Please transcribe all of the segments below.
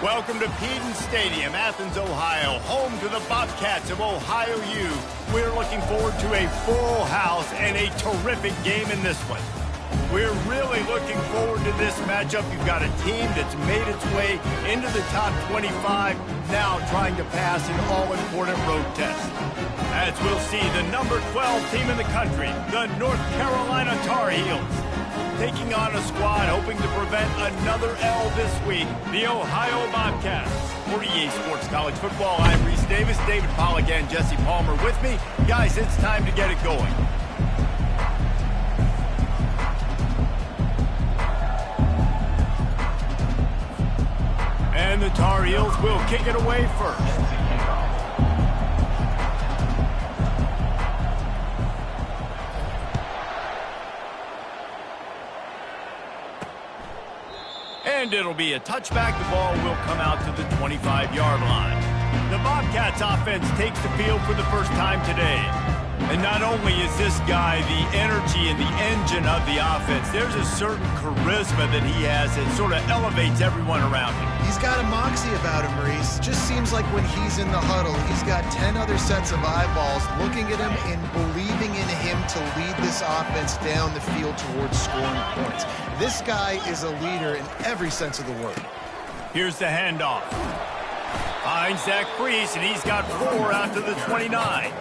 Welcome to Peden Stadium, Athens, Ohio, home to the Bobcats of Ohio U. We're looking forward to a full house and a terrific game in this one. We're really looking forward to this matchup. You've got a team that's made its way into the top 25, now trying to pass an all-important road test. As we'll see, the number 12 team in the country, the North Carolina Tar Heels, taking on a squad hoping to prevent another L this week, the Ohio Bobcats. For EA Sports College Football, I'm Reese Davis, David Pollack, and Jesse Palmer with me. Guys, it's time to get it going. And the Tar Heels will kick it away first. And it'll be a touchback. The ball will come out to the 25-yard line. The Bobcats offense takes the field for the first time today. And not only is this guy the energy and the engine of the offense, there's a certain charisma that he has that sort of elevates everyone around him. He's got a moxie about him, Maurice. Just seems like when he's in the huddle, he's got 10 other sets of eyeballs looking at him and believing in him to lead this offense down the field towards scoring points. This guy is a leader in every sense of the word. Here's the handoff. Finds that crease, and he's got 4 out to the 29.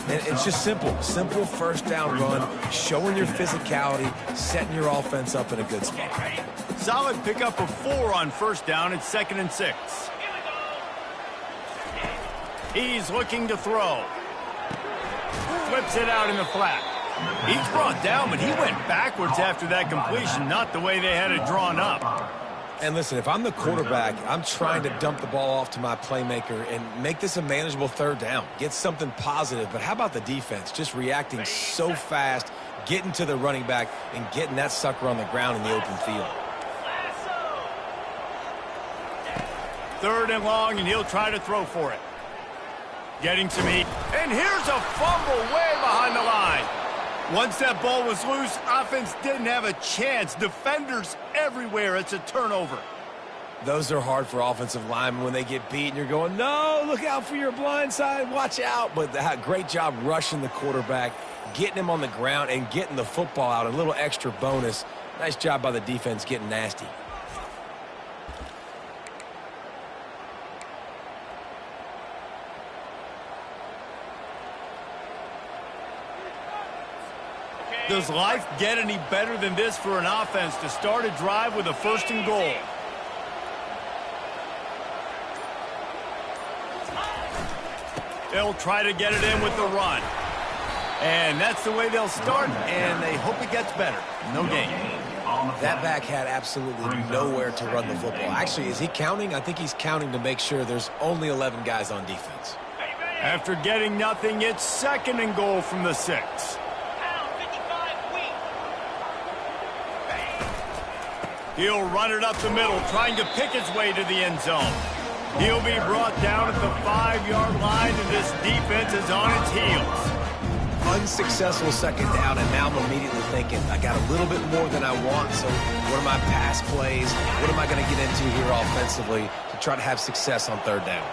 And it's just simple first down run, showing your physicality, setting your offense up in a good spot. Solid pickup of 4 on first down. It's 2nd and 6. He's looking to throw. Flips it out in the flat. He's brought down, but he went backwards after that completion, not the way they had it drawn up. And listen, if I'm the quarterback, I'm trying to dump the ball off to my playmaker and make this a manageable third down. Get something positive. But how about the defense? Just reacting so fast, getting to the running back, and getting that sucker on the ground in the open field. 3rd and long, and he'll try to throw for it. Getting some heat. And here's a fumble way behind the line. Once that ball was loose, offense didn't have a chance. Defenders everywhere. It's a turnover. Those are hard for offensive linemen when they get beat and you're going, no, look out for your blind side, watch out. But great job rushing the quarterback, getting him on the ground, and getting the football out. A little extra bonus. Nice job by the defense getting nasty. Does life get any better than this for an offense to start a drive with a 1st and goal? They'll try to get it in with the run. And that's the way they'll start, and they hope it gets better. No gain. That back had absolutely nowhere to run the football. Actually, is he counting? I think he's counting to make sure there's only 11 guys on defense. After getting nothing, it's 2nd and goal from the 6. He'll run it up the middle, trying to pick his way to the end zone. He'll be brought down at the 5-yard line, and this defense is on its heels. Unsuccessful 2nd down, and now I'm immediately thinking, I got a little bit more than I want, so what are my pass plays? What am I going to get into here offensively to try to have success on 3rd down?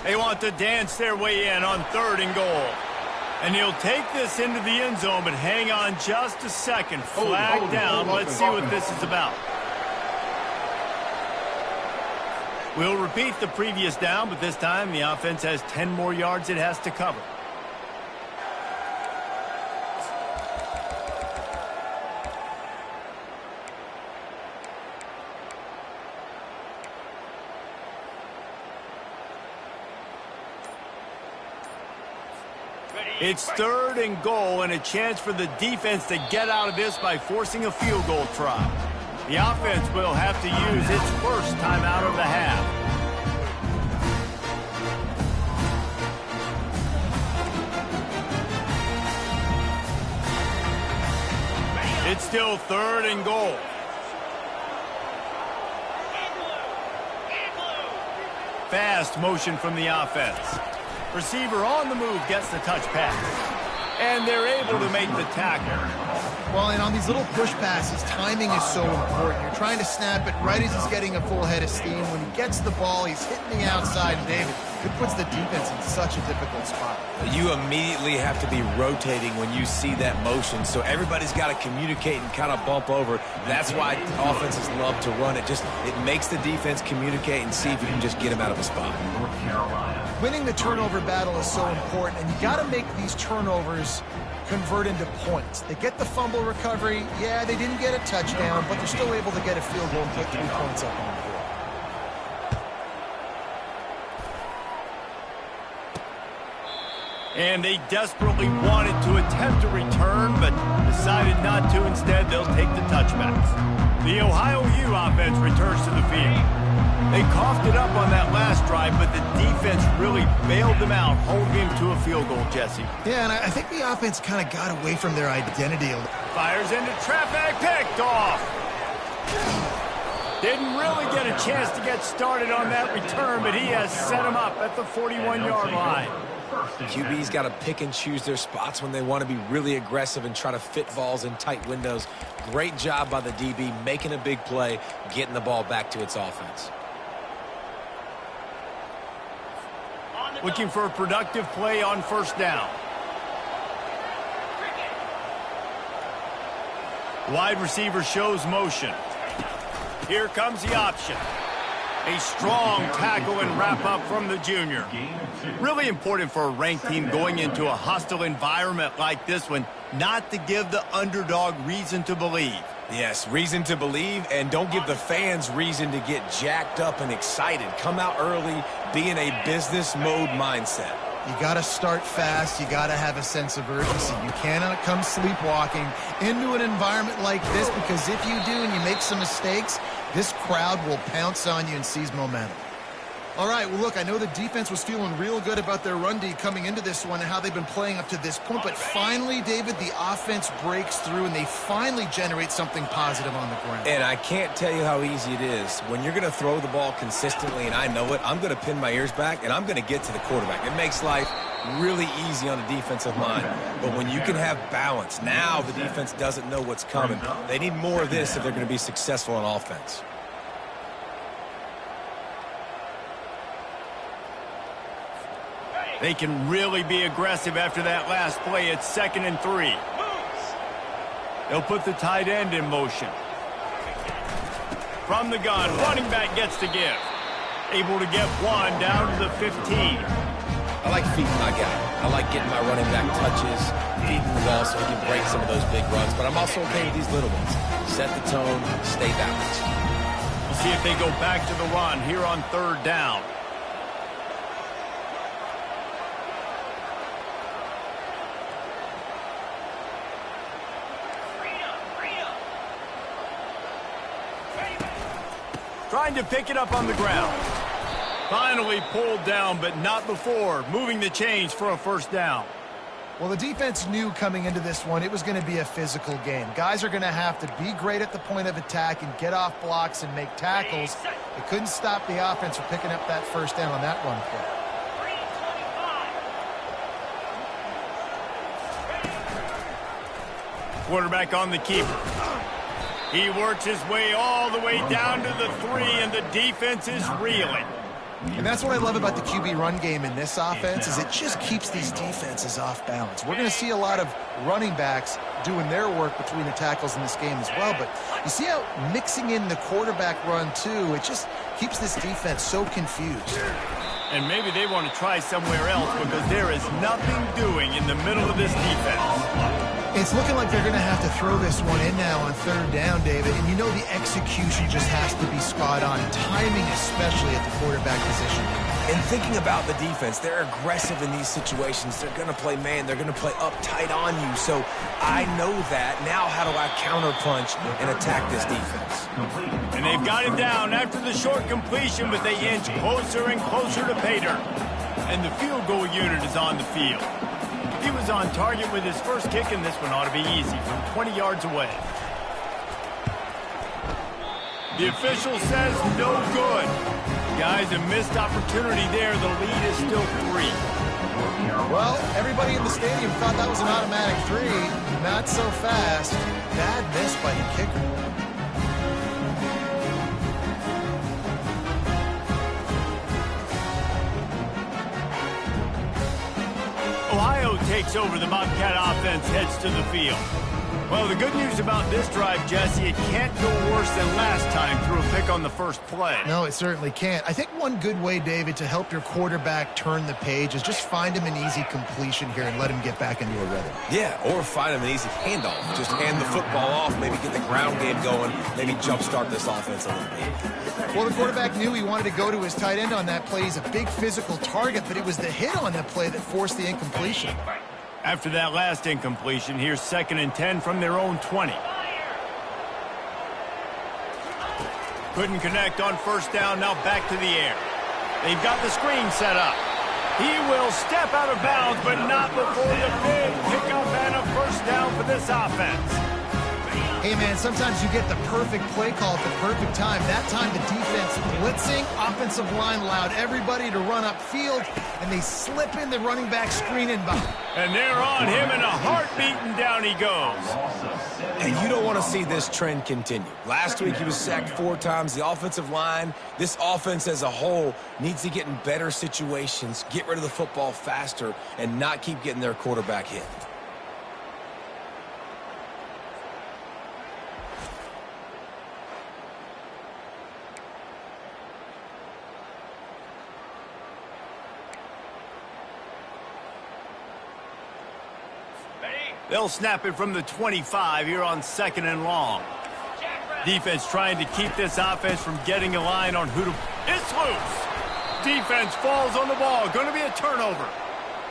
They want to dance their way in on 3rd and goal. And he'll take this into the end zone, but hang on just a second. Flag down. Let's see what this is about. We'll repeat the previous down, but this time the offense has 10 more yards it has to cover. It's 3rd and goal, and a chance for the defense to get out of this by forcing a field goal try. The offense will have to use its first timeout of the half. It's still 3rd and goal. Fast motion from the offense. Receiver on the move gets the touch pass. And they're able to make the tackle. Well, and on these little push passes, timing is so important. You're trying to snap it right as he's getting a full head of steam. When he gets the ball, he's hitting the outside. And David, it puts the defense in such a difficult spot. You immediately have to be rotating when you see that motion, so everybody's got to communicate and kind of bump over. That's why offenses love to run it. It makes the defense communicate and see if you can just get him out of a spot. Winning the turnover battle is so important, and you got to make these turnovers convert into points. They get the fumble recovery. Yeah, they didn't get a touchdown, but they're still able to get a field goal and put 3 points up on the board. And they desperately wanted to attempt a return, but decided not to. Instead, they'll take the touchbacks. The Ohio U offense returns to the field. They coughed it up on that last drive, but the defense really bailed them out, holding him to a field goal, Jesse. Yeah, and I think the offense kind of got away from their identity a little. Fires into traffic, picked off. Didn't really get a chance to get started on that return, but he has set him up at the 41-yard line. QB's got to pick and choose their spots when they want to be really aggressive and try to fit balls in tight windows. Great job by the DB making a big play, getting the ball back to its offense. Looking for a productive play on first down. Wide receiver shows motion. Here comes the option. A strong tackle and wrap up from the junior. Really important for a ranked team going into a hostile environment like this one, not to give the underdog reason to believe. Yes, reason to believe, and don't give the fans reason to get jacked up and excited. Come out early, be in a business mode mindset. You got to start fast. You got to have a sense of urgency. You cannot come sleepwalking into an environment like this, because if you do and you make some mistakes, this crowd will pounce on you and seize momentum. All right, well, look, I know the defense was feeling real good about their run D coming into this one and how they've been playing up to this point, but finally, David, the offense breaks through and they finally generate something positive on the ground. And I can't tell you how easy it is. When you're going to throw the ball consistently, and I know it, I'm going to pin my ears back and I'm going to get to the quarterback. It makes life really easy on the defensive line. But when you can have balance, now the defense doesn't know what's coming. They need more of this if they're going to be successful on offense. They can really be aggressive after that last play. It's 2nd and 3. They'll put the tight end in motion. From the gun, running back gets to give. Able to get one down to the 15. I like feeding my guy. I like getting my running back touches, feeding the ball so he can break some of those big runs. But I'm also okay with these little ones. Set the tone, stay balanced. We'll see if they go back to the run here on 3rd down. Trying to pick it up on the ground. Finally pulled down, but not before. Moving the chains for a 1st down. Well, the defense knew coming into this one it was going to be a physical game. Guys are going to have to be great at the point of attack and get off blocks and make tackles. They couldn't stop the offense from picking up that 1st down on that run play. Quarterback on the keeper. He works his way all the way down to the 3, and the defense is reeling. And that's what I love about the QB run game in this offense, is it just keeps these defenses off balance. We're going to see a lot of running backs doing their work between the tackles in this game as well, but you see how mixing in the quarterback run too, it just keeps this defense so confused. And maybe they want to try somewhere else because there is nothing doing in the middle of this defense. It's looking like they're going to have to throw this one in now on 3rd down, David. And you know the execution just has to be spot on. Timing, especially at the quarterback position. And thinking about the defense, they're aggressive in these situations. They're going to play man. They're going to play uptight on you. So I know that. Now how do I counterpunch and attack this defense? And they've got him down after the short completion, but they inch closer and closer to pay dirt. And the field goal unit is on the field. He was on target with his first kick, and this one ought to be easy from 20 yards away. The official says no good. Guys, a missed opportunity there. The lead is still 3. Well, everybody in the stadium thought that was an automatic 3. Not so fast. Bad miss by the kicker. Ohio takes over. The Bobcat offense heads to the field. Well, the good news about this drive, Jesse, it can't go worse than last time through a pick on the first play. No, it certainly can't. I think one good way, David, to help your quarterback turn the page is just find him an easy completion here and let him get back into a rhythm. Yeah, or find him an easy handoff. Just hand the football off, maybe get the ground game going, maybe jumpstart this offense a little bit. Well, the quarterback knew he wanted to go to his tight end on that play. He's a big physical target, but it was the hit on that play that forced the incompletion. After that last incompletion, here's 2nd and 10 from their own 20. Couldn't connect on first down, now back to the air. They've got the screen set up. He will step out of bounds, but not before the big pickup and a first down for this offense. Hey, man, sometimes you get the perfect play call at the perfect time. That time the defense blitzing, offensive line allowed everybody to run upfield, and they slip in the running back screen and behind. And they're on him in a heartbeat, and down he goes. And you don't want to see this trend continue. Last week he was sacked 4 times. The offensive line, this offense as a whole, needs to get in better situations, get rid of the football faster, and not keep getting their quarterback hit. They'll snap it from the 25 here on 2nd and long. Defense trying to keep this offense from getting a line on who to... It's loose! Defense falls on the ball. Going to be a turnover.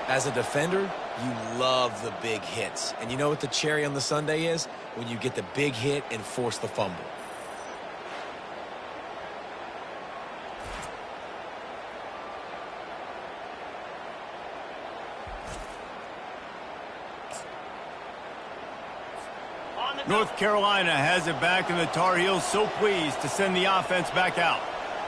As a defender, you love the big hits. And you know what the cherry on the sundae is? When you get the big hit and force the fumble. North Carolina has it back, and the Tar Heels so pleased to send the offense back out.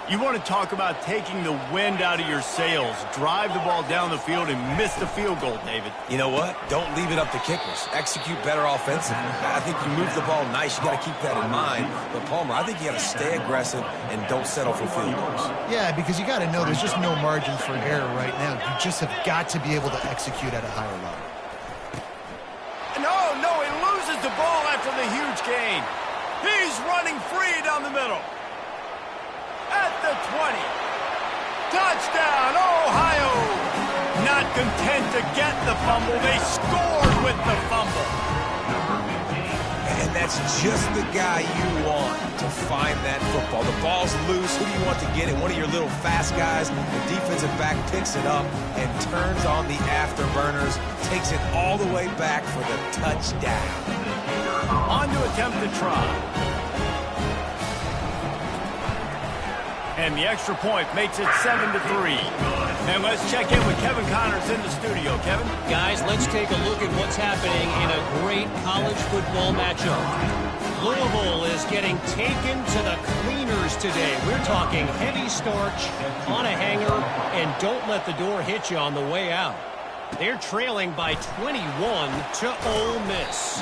You want to talk about taking the wind out of your sails. Drive the ball down the field and miss the field goal, David. You know what? Don't leave it up to kickers. Execute better offensively. I think you move the ball nice. You got to keep that in mind. But, Palmer, I think you got to stay aggressive and don't settle for field goals. Yeah, because you got to know there's just no margin for error right now. You just have got to be able to execute at a higher level. No, he loses the ball after the huge gain. He's running free down the middle. At the 20. Touchdown, Ohio! Not content to get the fumble, they scored with the fumble. And that's just the guy you want to find that football. The ball's loose. Who do you want to get it? One of your little fast guys. The defensive back picks it up and turns on the afterburners, takes it all the way back for the touchdown. On to attempt the try. And the extra point makes it 7-3. And let's check in with Kevin Connors in the studio. Kevin? Guys, let's take a look at what's happening in a great college football matchup. Louisville is getting taken to the cleaners today. We're talking heavy starch on a hanger, and don't let the door hit you on the way out. They're trailing by 21 to Ole Miss.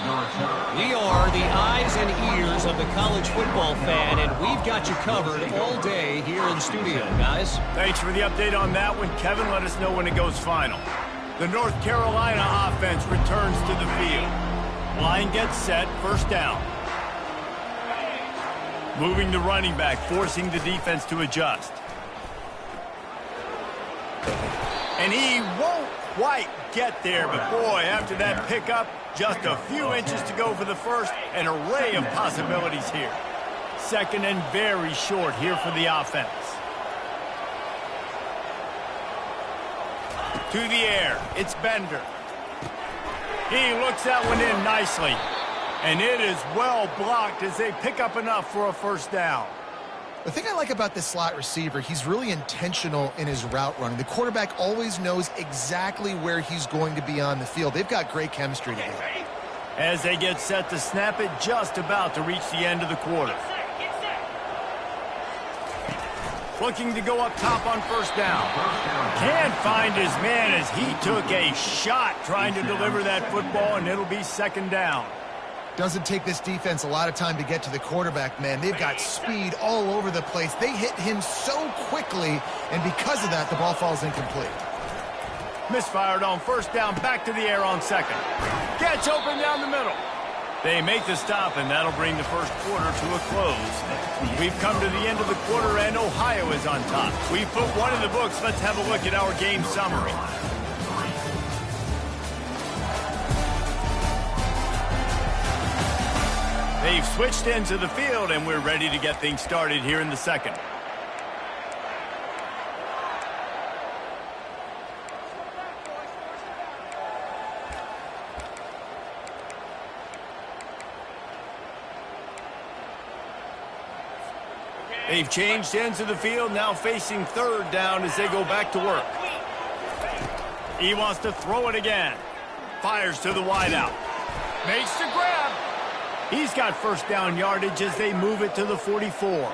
We are the eyes and ears of the college football fan, and we've got you covered all day here in studio, guys. Thanks for the update on that one, Kevin. Let us know when it goes final. The North Carolina offense returns to the field. Line gets set, first down. Moving the running back, forcing the defense to adjust. And he won't quite get there, but boy, after that pickup, just a few inches to go for the first. An array of possibilities here. 2nd and very short here for the offense. To the air, it's Bender. He looks that one in nicely. And it is well blocked as they pick up enough for a first down. The thing I like about this slot receiver, he's really intentional in his route running. The quarterback always knows exactly where he's going to be on the field. They've got great chemistry together. As they get set to snap it, just about to reach the end of the quarter. looking to go up top on first down. Can't find his man as he took a shot trying to deliver that football, and it'll be second down. Doesn't take this defense a lot of time to get to the quarterback, man. They've got speed all over the place. They hit him so quickly, and because of that, the ball falls incomplete. Misfired on first down, back to the air on second. Gets open down the middle. They make the stop, and that'll bring the first quarter to a close. We've come to the end of the quarter, and Ohio is on top. We put one in the books. Let's have a look at our game summary. They've switched into the field, and we're ready to get things started here in the second. They've changed ends of the field, now facing third down as they go back to work. He wants to throw it again. Fires to the wideout. Makes the grab. He's got first down yardage as they move it to the 44.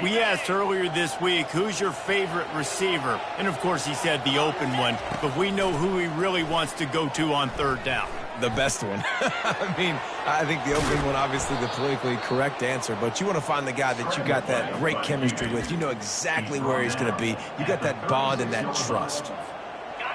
We asked earlier this week, who's your favorite receiver? And, of course, he said the open one, but we know who he really wants to go to on third down. The best one. I mean, I think the opening one, obviously the politically correct answer, but you want to find the guy that you got that great chemistry with. You know exactly where he's going to be. You got that bond and that trust.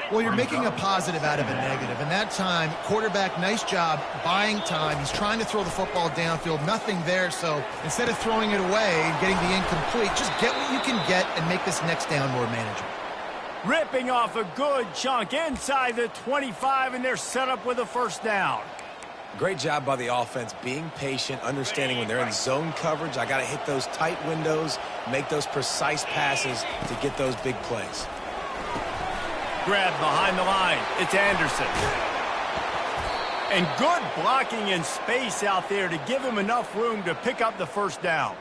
Well, you're making a positive out of a negative, and that time, quarterback, nice job buying time. He's trying to throw the football downfield, nothing there, so instead of throwing it away and getting the incomplete, just get what you can get and make this next down more manageable. Ripping off a good chunk inside the 25, and they're set up with a first down. Great job by the offense, being patient, understanding when they're in zone coverage, I got to hit those tight windows, make those precise passes to get those big plays. Grab behind the line. It's Anderson. And good blocking in space out there to give him enough room to pick up the first down.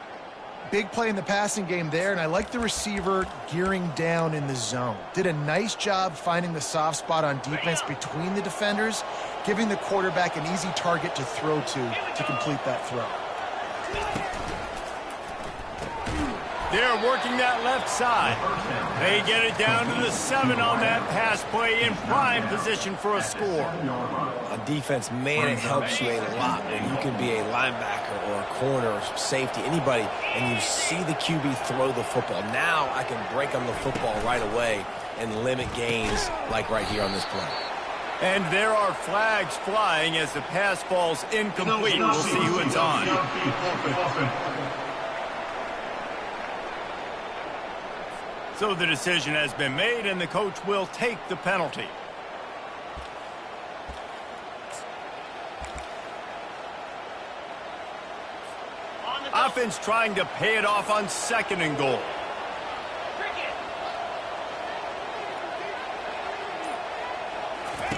Big play in the passing game there, and I like the receiver gearing down in the zone. Did a nice job finding the soft spot on defense between the defenders, giving the quarterback an easy target to throw to complete that throw. They're working that left side. They get it down to the 7 on that pass play in prime position for a score. On defense, man, it helps you a lot when you can be a linebacker or a corner or safety, anybody, and you see the QB throw the football. Now I can break on the football right away and limit gains like right here on this play. And there are flags flying as the pass falls incomplete. We'll see who it's on. So the decision has been made, and the coach will take the penalty. Offense trying to pay it off on second and goal.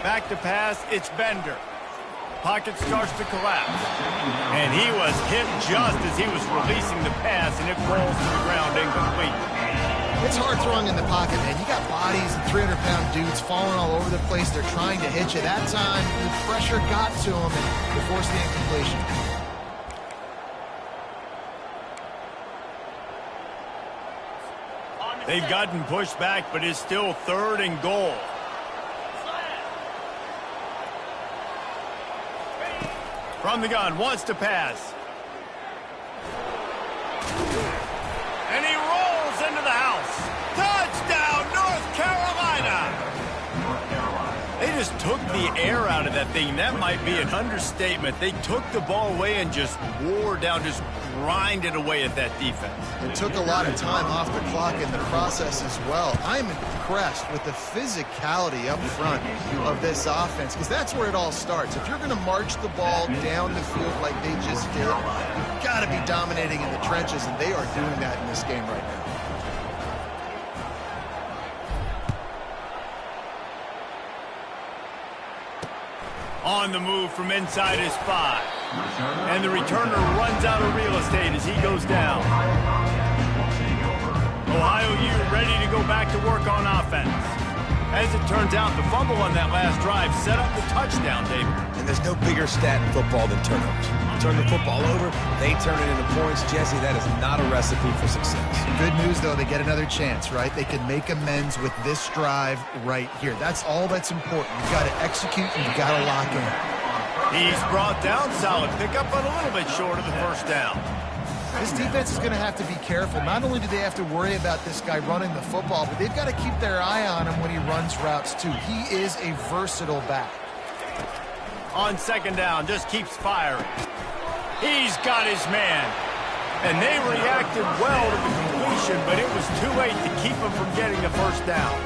Back to pass, it's Bender. Pocket starts to collapse. And he was hit just as he was releasing the pass, and it falls to the ground incomplete. It's hard throwing in the pocket, man. You got bodies and 300-pound dudes falling all over the place. They're trying to hit you. That time, the pressure got to him, and they forced the incompletion. They've gotten pushed back, but it's still third and goal. From the gun, wants to pass. And he rolls into the house. Touchdown, North Carolina! They just took the air out of that thing. That might be an understatement. They took the ball away and just wore down, just grinded away at that defense. It took a lot of time off the clock in the process as well. I'm impressed with the physicality up front of this offense, because that's where it all starts. If you're going to march the ball down the field like they just did, you've got to be dominating in the trenches, and they are doing that in this game right now. On the move from inside his 5. And the returner runs out of real estate as he goes down. Ohio U ready to go back to work on offense. As it turns out, the fumble on that last drive set up the touchdown, David. And there's no bigger stat in football than turnovers. You turn the football over, they turn it into points. Jesse, that is not a recipe for success. Good news, though, they get another chance, right? They can make amends with this drive right here. That's all that's important. You've got to execute and you've got to lock in. He's brought down. Solid pickup, but a little bit short of the first down. This defense is going to have to be careful. Not only do they have to worry about this guy running the football, but they've got to keep their eye on him when he runs routes, too. He is a versatile back. On second down, just keeps firing. He's got his man. And they reacted well to the completion, but it was too late to keep him from getting the first down.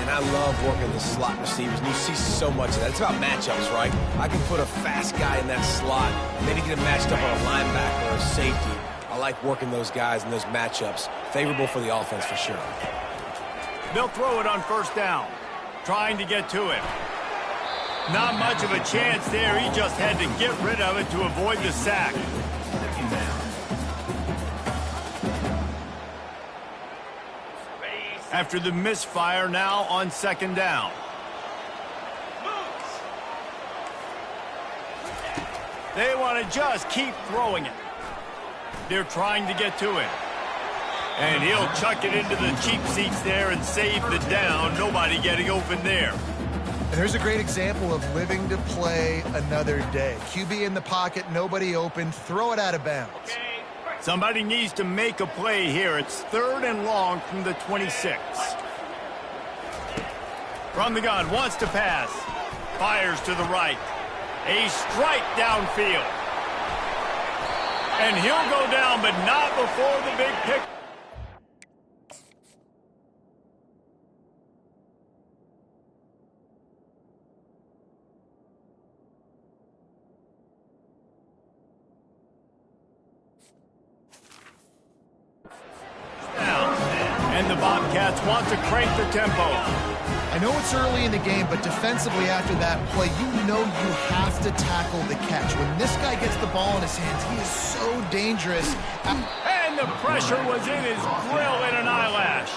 And I love working the slot receivers, and you see so much of that. It's about matchups, right? I can put a fast guy in that slot, maybe get him matched up on a linebacker or a safety. I like working those guys in those matchups. Favorable for the offense for sure. They'll throw it on first down. Trying to get to it. Not much of a chance there. He just had to get rid of it to avoid the sack. After the misfire, now on second down. They want to just keep throwing it. They're trying to get to it. And he'll chuck it into the cheap seats there and save the down. Nobody getting open there. And there's a great example of living to play another day. QB in the pocket, nobody open, throw it out of bounds. Somebody needs to make a play here. It's 3rd and long from the 26. From the gun, wants to pass. Fires to the right. A strike downfield. And he'll go down, but not before the big pick. And the Bobcats want to crank the tempo. I know it's early in the game, but defensively after that play, you know you have to tackle the catch. When this guy gets the ball in his hands, he is so dangerous. And the pressure was in his grill in an eyelash.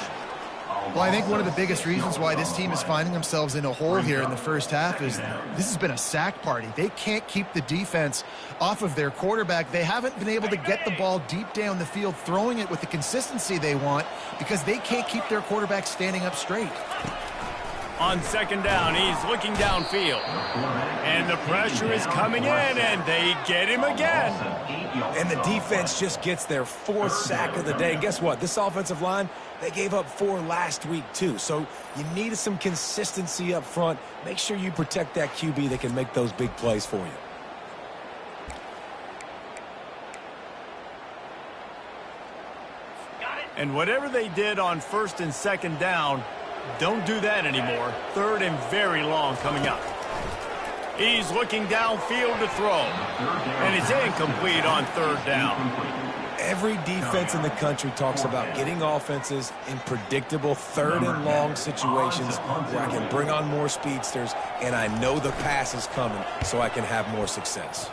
Well, I think one of the biggest reasons why this team is finding themselves in a hole here in the first half is this has been a sack party. They can't keep the defense off of their quarterback. They haven't been able to get the ball deep down the field, throwing it with the consistency they want because they can't keep their quarterback standing up straight. On second down, he's looking downfield. And the pressure is coming in, and they get him again. And the defense just gets their 4th sack of the day. And guess what? This offensive line, they gave up 4 last week, too. So you need some consistency up front. Make sure you protect that QB that can make those big plays for you. And whatever they did on 1st and 2nd down, don't do that anymore. 3rd and very long coming up. He's looking downfield to throw. And it's incomplete on 3rd down. Every defense in the country talks about getting offenses in predictable 3rd and long situations where I can bring on more speedsters and I know the pass is coming so I can have more success.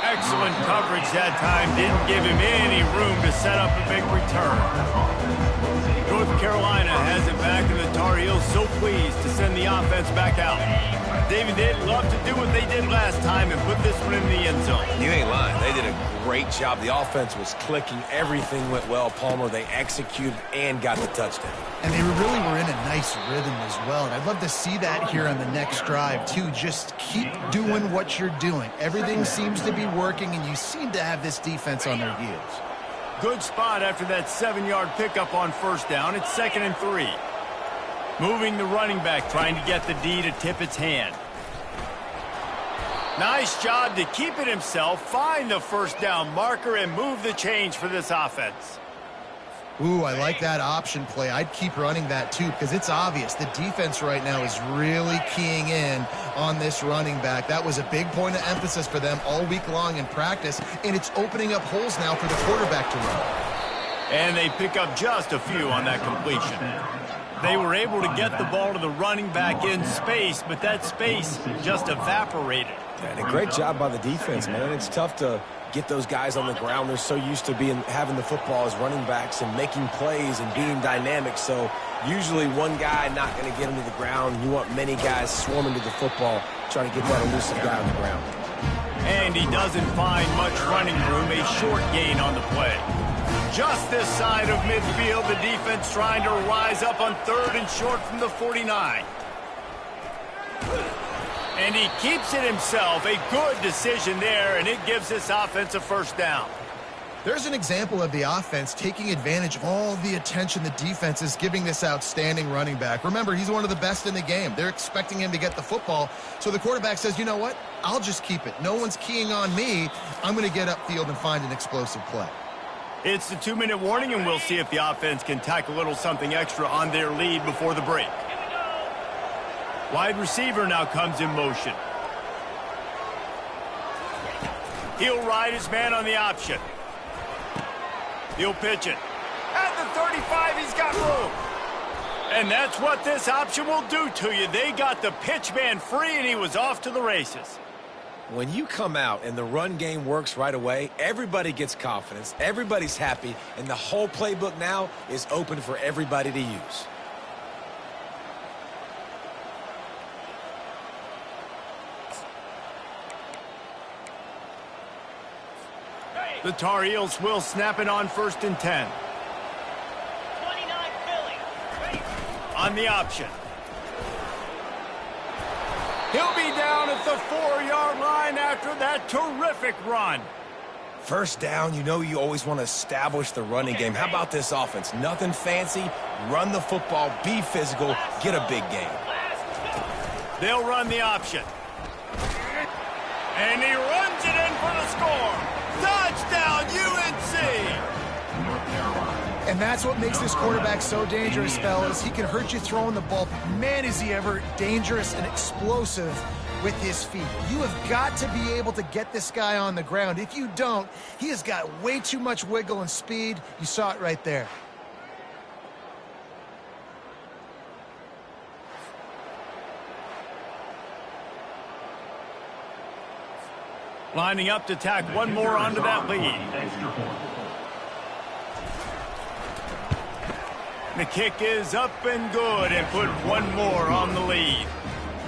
Excellent coverage that time. Didn't give him any room to set up a big return. North Carolina has it back, and the Tar Heels so pleased to send the offense back out. David, they'd love to do what they did last time and put this one in the end zone. You ain't lying. They did a great job. The offense was clicking. Everything went well. Palmer, they executed and got the touchdown. And they really were in a nice rhythm as well. And I'd love to see that here on the next drive, too. Just keep doing what you're doing. Everything seems to be working, and you seem to have this defense on their heels. Good spot after that 7-yard pickup on 1st down. It's 2nd and 3. Moving the running back, trying to get the D to tip its hand. Nice job to keep it himself, find the 1st down marker, and move the change for this offense. Ooh, I like that option play. I'd keep running that, too, because it's obvious. The defense right now is really keying in on this running back. That was a big point of emphasis for them all week long in practice, and it's opening up holes now for the quarterback to run. And they pick up just a few on that completion. They were able to get the ball to the running back in space, but that space just evaporated. And a great job by the defense, man. It's tough to get those guys on the ground. They're so used to having the football as running backs and making plays and being dynamic. So usually one guy not going to get him to the ground. You want many guys swarming to the football, trying to get that elusive guy on the ground. And he doesn't find much running room, a short gain on the play. Just this side of midfield, the defense trying to rise up on 3rd and short from the 49. And he keeps it himself. A good decision there, and it gives this offense a first down. There's an example of the offense taking advantage of all the attention the defense is giving this outstanding running back. Remember, he's one of the best in the game. They're expecting him to get the football. So the quarterback says, you know what? I'll just keep it. No one's keying on me. I'm going to get upfield and find an explosive play. It's the 2-minute warning, and we'll see if the offense can tack a little something extra on their lead before the break. Wide receiver now comes in motion. He'll ride his man on the option. He'll pitch it. At the 35, he's got room. And that's what this option will do to you. They got the pitch man free, and he was off to the races. When you come out and the run game works right away, everybody gets confidence, everybody's happy, and the whole playbook now is open for everybody to use. The Tar Heels will snap it on 1st and 10. 29 Philly. On the option. He'll be down at the 4-yard line after that terrific run. First down, you know you always want to establish the running game. How about this offense? Nothing fancy. Run the football, be physical, get a big gain. They'll run the option. And he runs it in for the score. Touchdown, UNC! And that's what makes this quarterback so dangerous, fellas. He can hurt you throwing the ball. Man, is he ever dangerous and explosive with his feet. You have got to be able to get this guy on the ground. If you don't, he has got way too much wiggle and speed. You saw it right there. Lining up to tack one more onto that lead. The kick is up and good and put one more on the lead.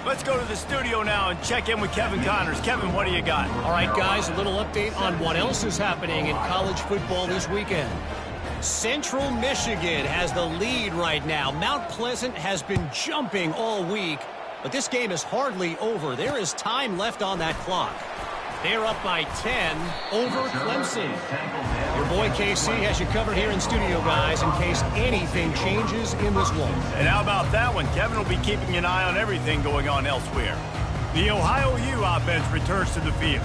Let's go to the studio now and check in with Kevin Connors. Kevin, what do you got? All right, guys, a little update on what else is happening in college football this weekend. Central Michigan has the lead right now. Mount Pleasant has been jumping all week, but this game is hardly over. There is time left on that clock. They're up by 10 over Clemson. Your boy KC has you covered here in studio, guys, in case anything changes in this one. And how about that one? Kevin will be keeping an eye on everything going on elsewhere. The Ohio U offense returns to the field.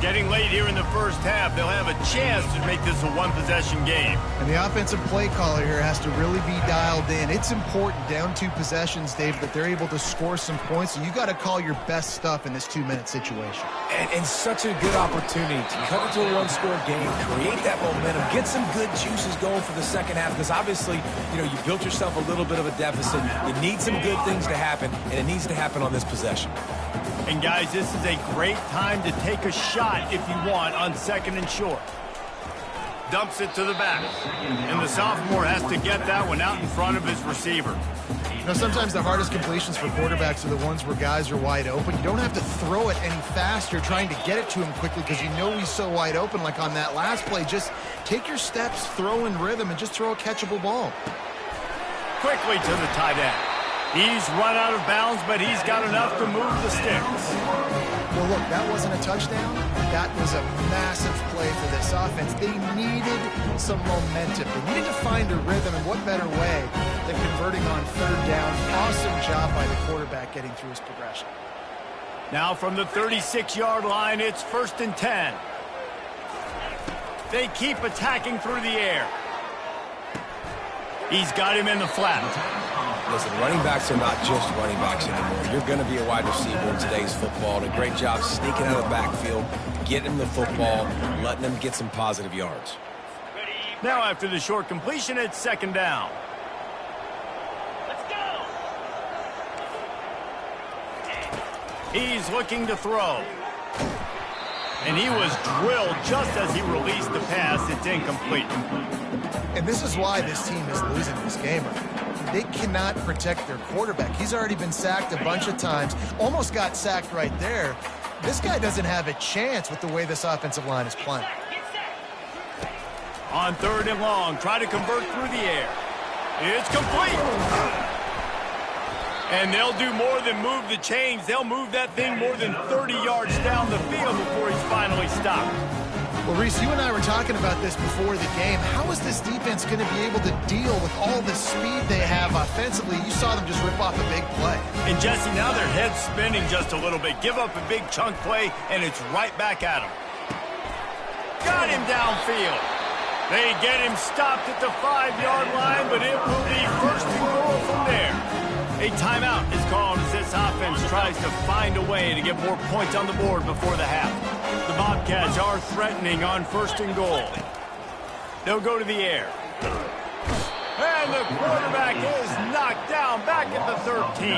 Getting late here in the first half, they'll have a chance to make this a one-possession game. And the offensive play caller here has to really be dialed in. It's important, down 2 possessions, Dave, that they're able to score some points. So you got to call your best stuff in this 2-minute situation. And such a good opportunity to cut it to a one-score game, create that momentum, get some good juices going for the second half. Because obviously, you built yourself a little bit of a deficit. You need some good things to happen, and it needs to happen on this possession. And guys, this is a great time to take a shot if you want on 2nd and short. Dumps it to the back. And the sophomore has to get that one out in front of his receiver. Sometimes the hardest completions for quarterbacks are the ones where guys are wide open. You don't have to throw it any faster trying to get it to him quickly because you know he's so wide open. Like on that last play, just take your steps, throw in rhythm, and just throw a catchable ball. Quickly to the tight end. He's run out of bounds, but he's got enough to move the sticks. Well, look, that wasn't a touchdown. That was a massive play for this offense. They needed some momentum. They needed to find a rhythm, and what better way than converting on 3rd down. Awesome job by the quarterback getting through his progression. Now from the 36-yard line, it's 1st and 10. They keep attacking through the air. He's got him in the flat. Listen, running backs are not just running backs anymore. You're going to be a wide receiver in today's football. And a great job sneaking out of the backfield, getting him the football, letting him get some positive yards. Now after the short completion, it's 2nd down. Let's go. He's looking to throw. And he was drilled just as he released the pass. It's incomplete. And this is why this team is losing this game. They cannot protect their quarterback. He's already been sacked a bunch of times, almost got sacked right there. This guy doesn't have a chance with the way this offensive line is playing. On 3rd and long, try to convert through the air. It's complete. And they'll do more than move the chains. They'll move that thing more than 30 yards down the field before he's finally stopped. Well, Reese, you and I were talking about this before the game. How is this defense going to be able to deal with all the speed they have offensively? You saw them just rip off a big play. And, Jesse, now their head's spinning just a little bit. Give up a big chunk play, and it's right back at him. Got him downfield. They get him stopped at the 5-yard line, but it will be 1st and goal from there. A timeout is called as this offense tries to find a way to get more points on the board before the half. The Bobcats are threatening on 1st and goal. They'll go to the air. And the quarterback is knocked down back at the 13.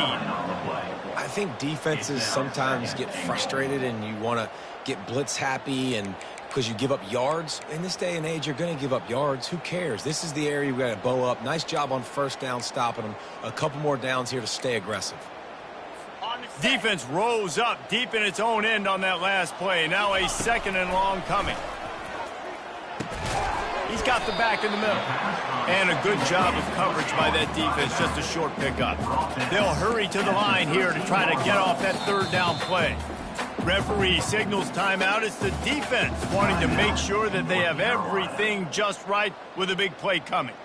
I think defenses sometimes get frustrated and you want to get blitz happy and because you give up yards. In this day and age, you're going to give up yards. Who cares? This is the area you've got to bow up. Nice job on 1st down stopping them. A couple more downs here to stay aggressive. Defense rose up deep in its own end on that last play. Now a 2nd and long coming. He's got the back in the middle. And a good job of coverage by that defense. Just a short pickup. They'll hurry to the line here to try to get off that 3rd down play. Referee signals timeout. It's the defense wanting to make sure that they have everything just right with a big play coming.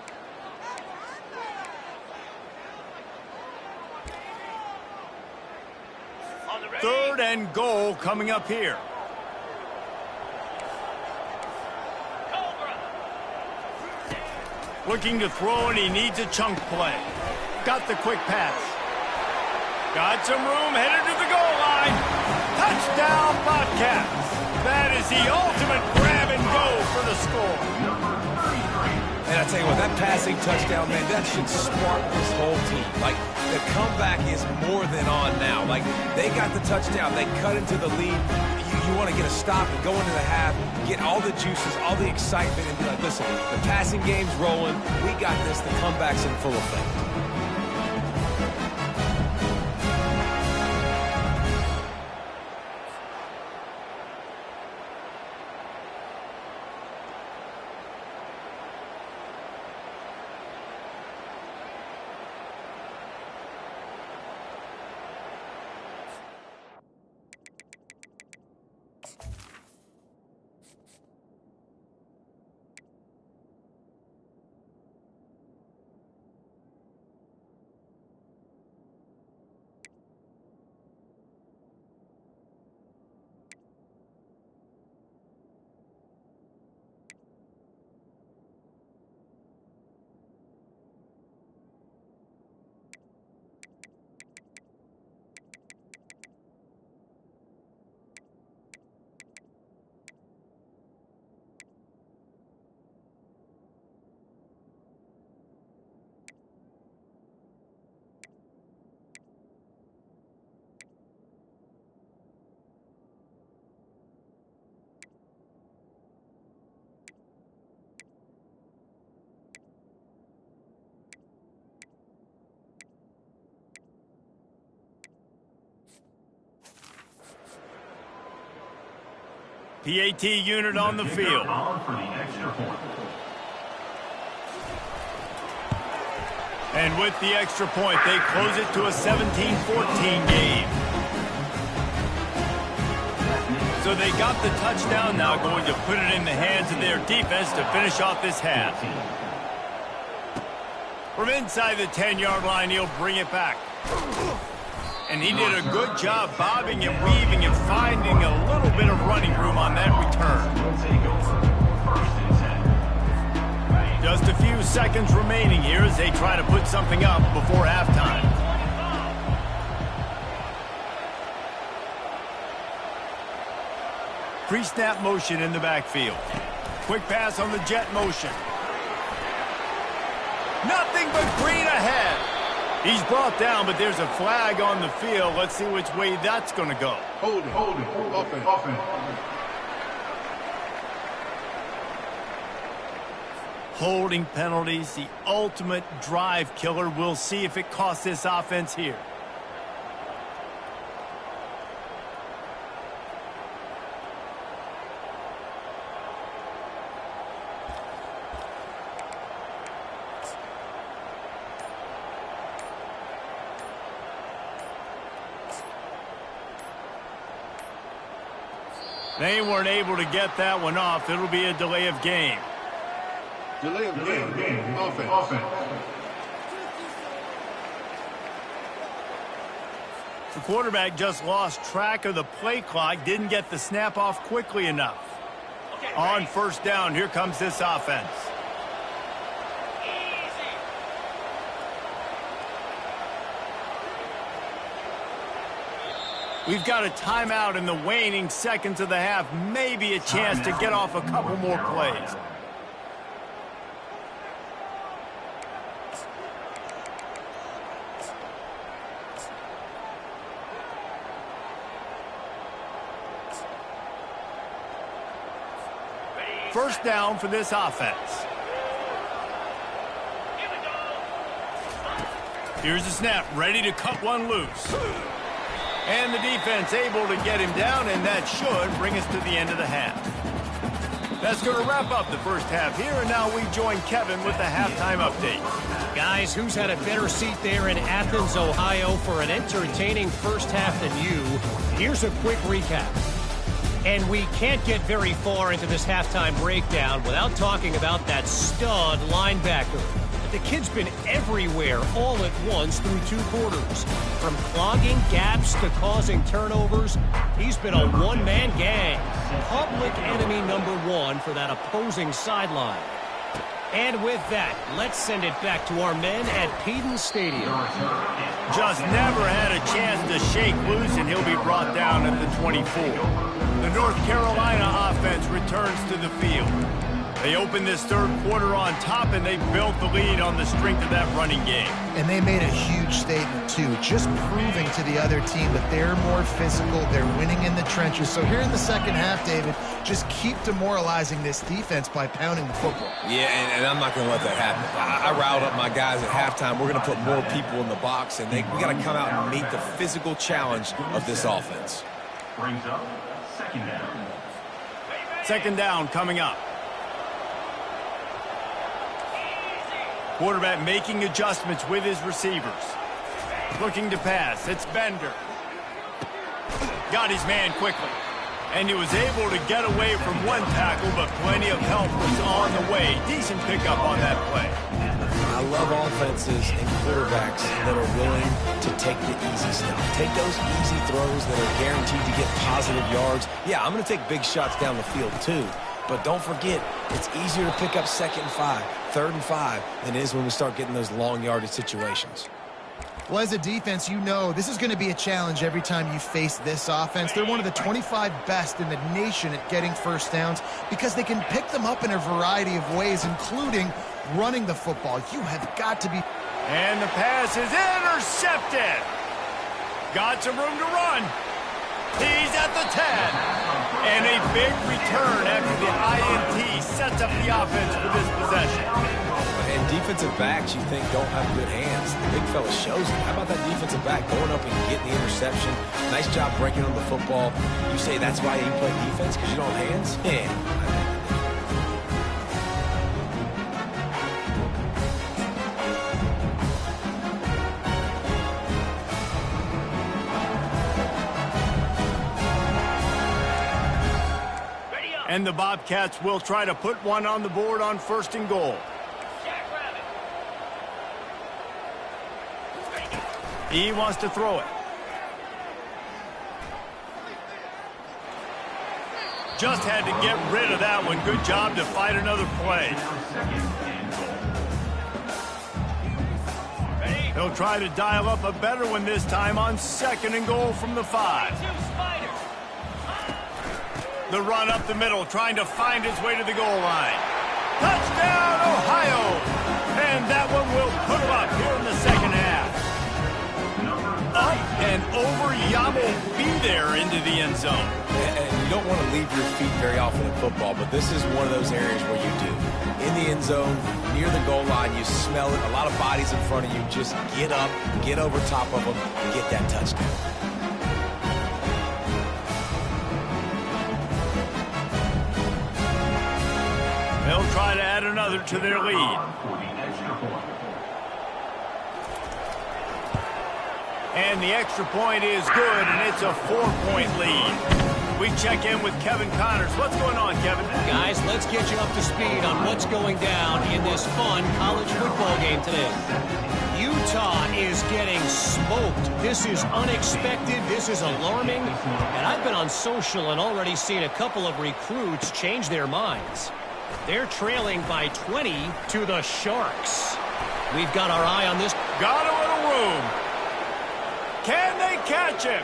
Third and goal coming up here. Looking to throw, and he needs a chunk play. Got the quick pass. Got some room, headed to the goal line. Touchdown, Bobcats. That is the ultimate grab and go for the score. And I tell you what, that passing touchdown, man, that should spark this whole team. Like, the comeback is more than on now. Like, they got the touchdown. They cut into the lead. You want to get a stop and go into the half, get all the juices, all the excitement, and be like, listen, the passing game's rolling. We got this. The comeback's in full effect. PAT unit on the field. And with the extra point, they close it to a 17-14 game. So they got the touchdown, now going to put it in the hands of their defense to finish off this half. From inside the 10-yard line, he'll bring it back. And he did a good job bobbing and weaving and finding a little bit of running room on that return. Just a few seconds remaining here as they try to put something up before halftime. Pre-snap motion in the backfield. Quick pass on the jet motion. Nothing but green ahead. He's brought down, but there's a flag on the field. Let's see which way that's going to go. Hold it, offense. Holding penalties, the ultimate drive killer. We'll see if it costs this offense here. They weren't able to get that one off. It'll be a delay of game. Delay of game. Offense. The quarterback just lost track of the play clock, didn't get the snap off quickly enough. Okay, On first down, here comes this offense. easy. We've got a timeout in the waning seconds of the half. Maybe a chance to get off a couple more plays. First down for this offense. Here we go. Here's the snap, ready to cut one loose. And the defense able to get him down, and that should bring us to the end of the half. That's going to wrap up the first half here, and now we join Kevin with the halftime update. Guys, who's had a better seat there in Athens, Ohio for an entertaining first half than you? Here's a quick recap. And we can't get very far into this halftime breakdown without talking about that stud linebacker. The kid's been everywhere all at once through 2 quarters. From clogging gaps to causing turnovers, he's been a one-man gang. Public enemy number 1 for that opposing sideline. And with that, let's send it back to our men at Peden Stadium. Just never had a chance to shake loose, and he'll be brought down at the 24. The North Carolina offense returns to the field. They opened this third quarter on top, and they built the lead on the strength of that running game. And they made a huge statement, too, just proving to the other team that they're more physical, they're winning in the trenches. So here in the second half, David, just keep demoralizing this defense by pounding the football. Yeah, and I'm not going to let that happen. I riled up my guys at halftime. We're going to put more people in the box, and we got to come out and meet the physical challenge of this offense. Brings up second down. Second down coming up. Quarterback making adjustments with his receivers. Looking to pass. It's Bender. Got his man quickly. And he was able to get away from one tackle, but plenty of help was on the way. Decent pickup on that play. I love offenses and quarterbacks that are willing to take the easy stuff. Take those easy throws that are guaranteed to get positive yards. Yeah, I'm going to take big shots down the field too. But don't forget, it's easier to pick up 2nd and 5, 3rd and 5 than it is when we start getting those long yardage situations. Well, as a defense, you know this is going to be a challenge every time you face this offense. They're one of the 25 best in the nation at getting first downs because they can pick them up in a variety of ways, including running the football. You have got to be... And the pass is intercepted. Got some room to run. He's at the 10. And a big return after the INT sets up the offense for this possession. And defensive backs, you think, don't have good hands. The big fella shows it. How about that defensive back going up and getting the interception? Nice job breaking on the football. You say that's why you play defense, because you don't have hands? Yeah. And the Bobcats will try to put one on the board on 1st and goal. Jackrabbit. He wants to throw it. Just had to get rid of that one. Good job to fight another play. He'll try to dial up a better one this time on 2nd and goal from the 5. The run up the middle, trying to find his way to the goal line. Touchdown, Ohio! And that one will put him up here in the second half. Up and over, Yamo be there into the end zone. And you don't want to leave your feet very often in football, but this is one of those areas where you do. in the end zone, near the goal line. You smell it. A lot of bodies in front of you. Just get up, get over top of them, and get that touchdown. They'll try to add another to their lead. And the extra point is good, and it's a 4-point lead. We check in with Kevin Connors. What's going on, Kevin? Guys, let's get you up to speed on what's going down in this fun college football game today. Utah is getting smoked. This is unexpected. This is alarming. And I've been on social and already seen a couple of recruits change their minds. They're trailing by 20 to the Sharks. We've got our eye on this. Got a little room. Can they catch him?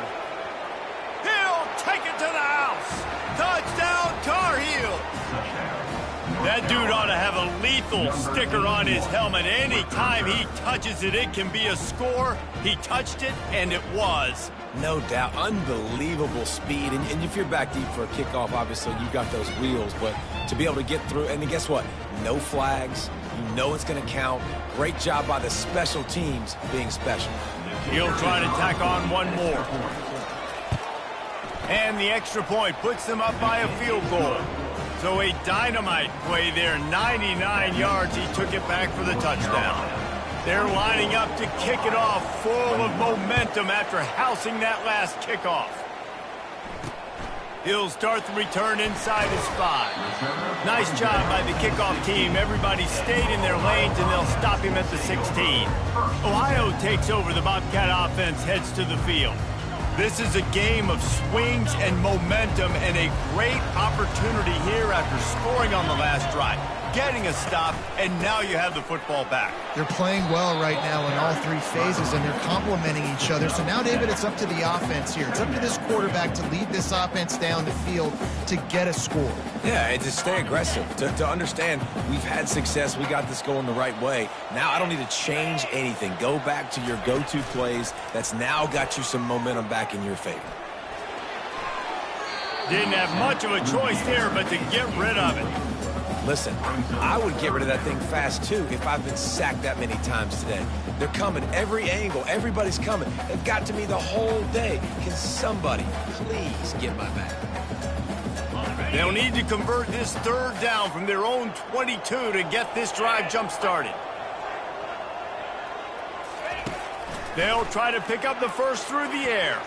He'll take it to the house. Touchdown, Tar Heels. That dude ought to have a lethal sticker on his helmet. Anytime he touches it, it can be a score. He touched it, and it was. No doubt. Unbelievable speed. And if you're back deep for a kickoff, obviously, you've got those wheels. But to be able to get through, and then guess what? No flags. You know it's going to count. Great job by the special teams being special. He'll try to tack on one more. And the extra point puts them up by a field goal. So a dynamite play there. 99 yards. He took it back for the touchdown. They're lining up to kick it off, full of momentum after housing that last kickoff. He'll start the return inside his 5. Nice job by the kickoff team. Everybody stayed in their lanes, and they'll stop him at the 16. Ohio takes over. The Bobcat offense heads to the field. This is a game of swings and momentum, and a great opportunity here after scoring on the last drive, getting a stop, and now you have the football back. They're playing well right now in all three phases, and they're complementing each other. So now, David, it's up to the offense here. It's up to this quarterback to lead this offense down the field to get a score. Yeah, and to stay aggressive, to understand we've had success, we got this going the right way. Now I don't need to change anything. Go back to your go-to plays. That's now got you some momentum back in your favor. Didn't have much of a choice there, but to get rid of it. Listen, I would get rid of that thing fast, too, if I've been sacked that many times today. They're coming every angle. Everybody's coming. They've got to me the whole day. Can somebody please get my back? They'll need to convert this third down from their own 22 to get this drive jump-started. They'll try to pick up the first through the air.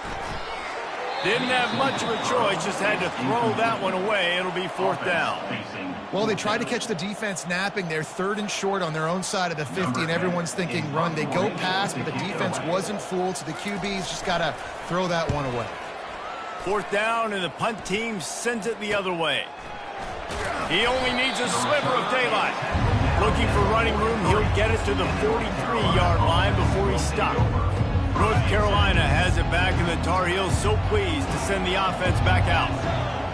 Didn't have much of a choice, just had to throw that one away. It'll be 4th down. Well, they tried to catch the defense napping. They're 3rd and short on their own side of the 50, and everyone's thinking run. They go past, but the defense wasn't fooled, so the QB's just got to throw that one away. 4th down, and the punt team sends it the other way. He only needs a sliver of daylight. Looking for running room, he'll get it to the 43-yard line before he's stopped. North Carolina has it back, and the Tar Heels so pleased to send the offense back out.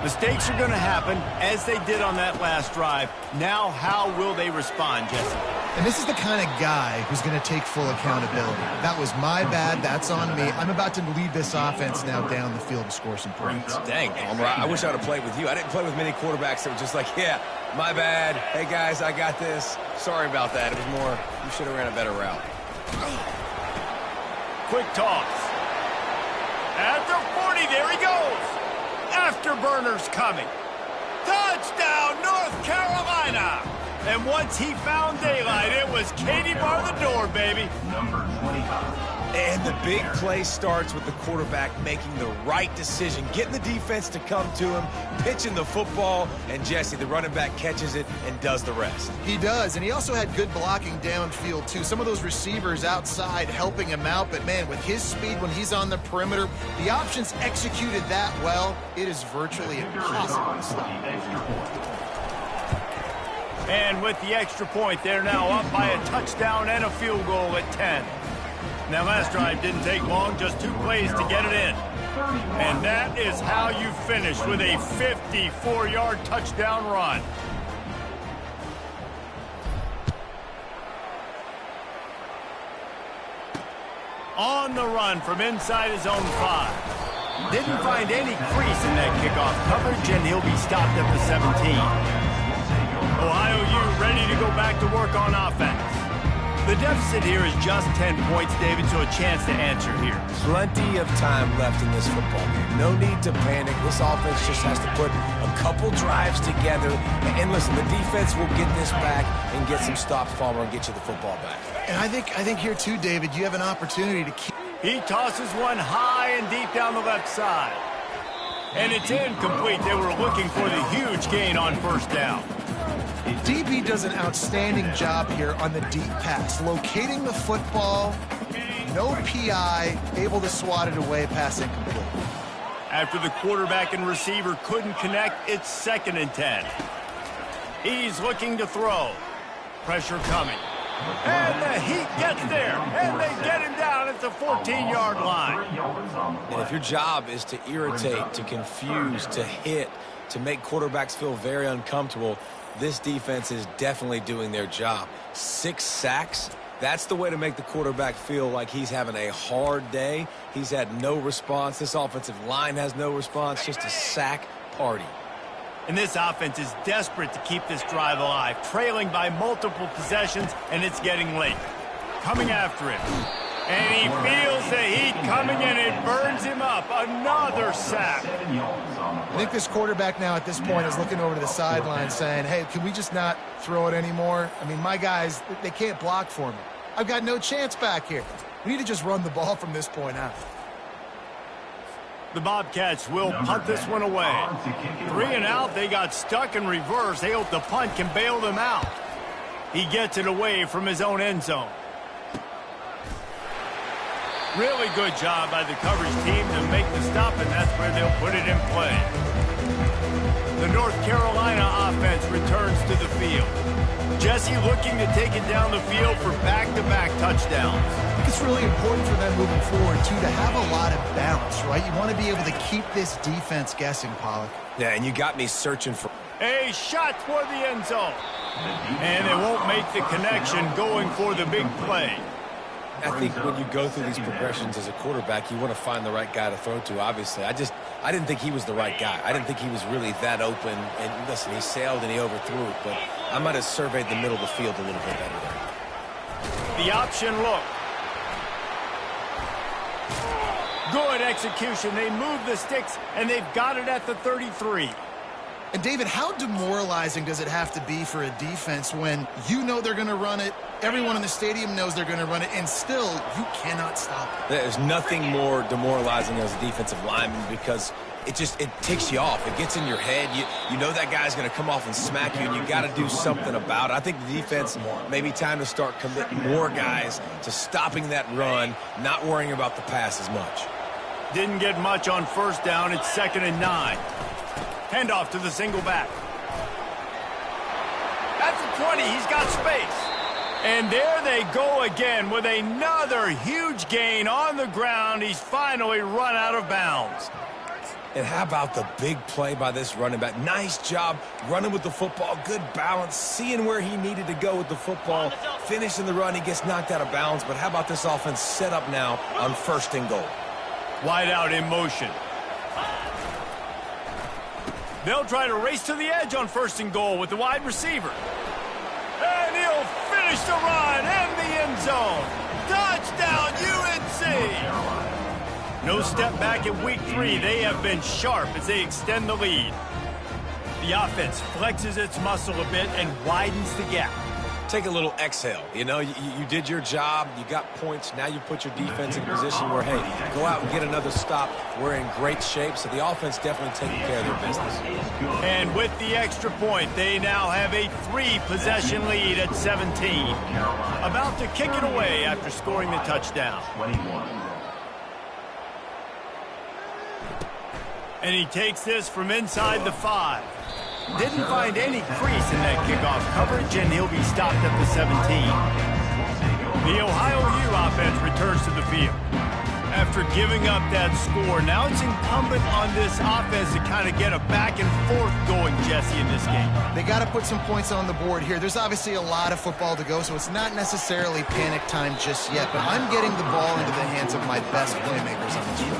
Mistakes are going to happen, as they did on that last drive. Now, how will they respond, Jesse? And this is the kind of guy who's going to take full accountability. That was my bad. That's on me. I'm about to lead this offense now down the field to score some points. Dang, Palmer, I wish I would have played with you. I didn't play with many quarterbacks that were just like, yeah, my bad. Hey, guys, I got this. Sorry about that. It was more, you should have ran a better route. Quick toss. At the 40, there he goes. Afterburners coming. Touchdown, North Carolina. And once he found daylight, it was Katie bar the door, baby. Number 25. And the big play starts with the quarterback making the right decision, getting the defense to come to him, pitching the football, and Jesse, the running back, catches it and does the rest. He does, and he also had good blocking downfield, too. Some of those receivers outside helping him out, but, man, with his speed when he's on the perimeter, the options executed that well, it is virtually impossible to stop. And with the extra point, they're now up by a touchdown and a field goal at 10. Now, last drive didn't take long, just 2 plays to get it in. And that is how you finish with a 54-yard touchdown run. On the run from inside his own 5. Didn't find any crease in that kickoff coverage, and he'll be stopped at the 17. Ohio U ready to to go back to work on offense. The deficit here is just 10 points, David, so a chance to answer here. Plenty of time left in this football game. No need to panic. This offense just has to put a couple drives together. And listen, the defense will get this back and get some stops, Palmer, and get you the football back. And I think here too, David, you have an opportunity to keep... He tosses one high and deep down the left side. And it's incomplete. They were looking for the huge gain on first down. DB does an outstanding job here on the deep pass, locating the football, no PI, able to swat it away, pass incomplete. After the quarterback and receiver couldn't connect, it's 2nd and 10. He's looking to throw. Pressure coming. And the Heat gets there, and they get him down at the 14-yard line. And if your job is to irritate, to confuse, to hit, to make quarterbacks feel very uncomfortable, this defense is definitely doing their job. 6 sacks, that's the way to make the quarterback feel like he's having a hard day. He's had no response. This offensive line has no response, just a sack party. And this offense is desperate to keep this drive alive, trailing by multiple possessions, and it's getting late. Coming after him. And he feels the heat coming, and it burns him up. Another sack. I think this quarterback now at this point is looking over to the sideline saying, hey, can we just not throw it anymore? I mean, my guys, they can't block for me. I've got no chance back here. We need to just run the ball from this point out. The Bobcats will punt this one away. 3 and out, they got stuck in reverse. They hope the punt can bail them out. He gets it away from his own end zone. Really good job by the coverage team to make the stop, and that's where they'll put it in play. The North Carolina offense returns to the field. Jesse looking to take it down the field for back-to-back touchdowns. I think it's really important for them moving forward, too, to have a lot of balance, right? You want to be able to keep this defense guessing, Pollock. Yeah, and you got me searching for... A shot for the end zone. And they won't make the connection going for the big play. I think when you go through these progressions as a quarterback, you want to find the right guy to throw to, obviously. I didn't think he was the right guy. I didn't think he was really that open. And listen, he sailed and he overthrew it, but I might have surveyed the middle of the field a little bit better there. The option look. Good execution. They move the sticks, and they've got it at the 33. And, David, how demoralizing does it have to be for a defense when you know they're going to run it, everyone in the stadium knows they're going to run it, and still you cannot stop it? There's nothing more demoralizing as a defensive lineman because it ticks you off. It gets in your head. You know that guy's going to come off and smack you, and you got to do something about it. I think the defense maybe time to start committing more guys to stopping that run, not worrying about the pass as much. Didn't get much on first down. It's 2nd and 9. Handoff to the single back. That's the 20. He's got space. And there they go again with another huge gain on the ground. He's finally run out of bounds. And how about the big play by this running back? Nice job running with the football, good balance, seeing where he needed to go with the football, finishing the run. He gets knocked out of bounds, but how about this offense set up now on 1st and goal? Wide out in motion. They'll try to race to the edge on 1st and goal with the wide receiver. And he'll finish the run in the end zone. Touchdown, UNC! No step back in week 3. They have been sharp as they extend the lead. The offense flexes its muscle a bit and widens the gap. Take a little exhale. You know, you did your job. You got points. Now you put your defense in a position where, hey, go out and get another stop. We're in great shape, so the offense definitely taking care of their business. And with the extra point, they now have a 3-possession lead at 17. About to kick it away after scoring the touchdown. And he takes this from inside the 5. Didn't find any crease in that kickoff coverage, and he'll be stopped at the 17. The Ohio U offense returns to the field. After giving up that score, now it's incumbent on this offense to kind of get a back and forth going, Jesse, in this game. They got to put some points on the board here. There's obviously a lot of football to go, so it's not necessarily panic time just yet, but I'm getting the ball into the hands of my best playmakers on this field.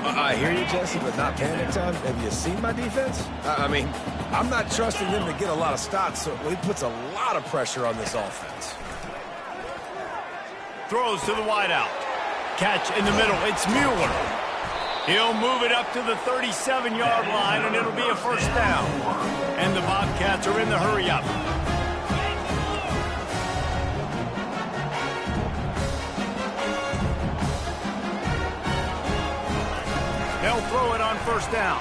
I hear you, Jesse, but not panic time. Have you seen my defense? I mean, I'm not trusting them to get a lot of stops, so he puts a lot of pressure on this offense. Throws to the wideout. Catch in the middle. It's Mueller. He'll move it up to the 37-yard line, and it'll be a first down. And the Bobcats are in the hurry-up. They'll throw it on first down.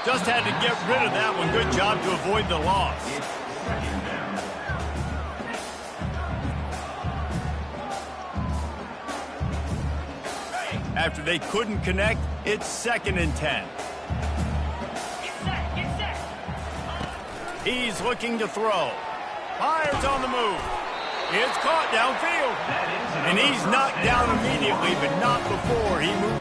Just had to get rid of that one. Good job to avoid the loss. After they couldn't connect, it's 2nd and 10. Get set. He's looking to throw. Fires on the move. It's caught downfield. And he's knocked down immediately, but not before he moves.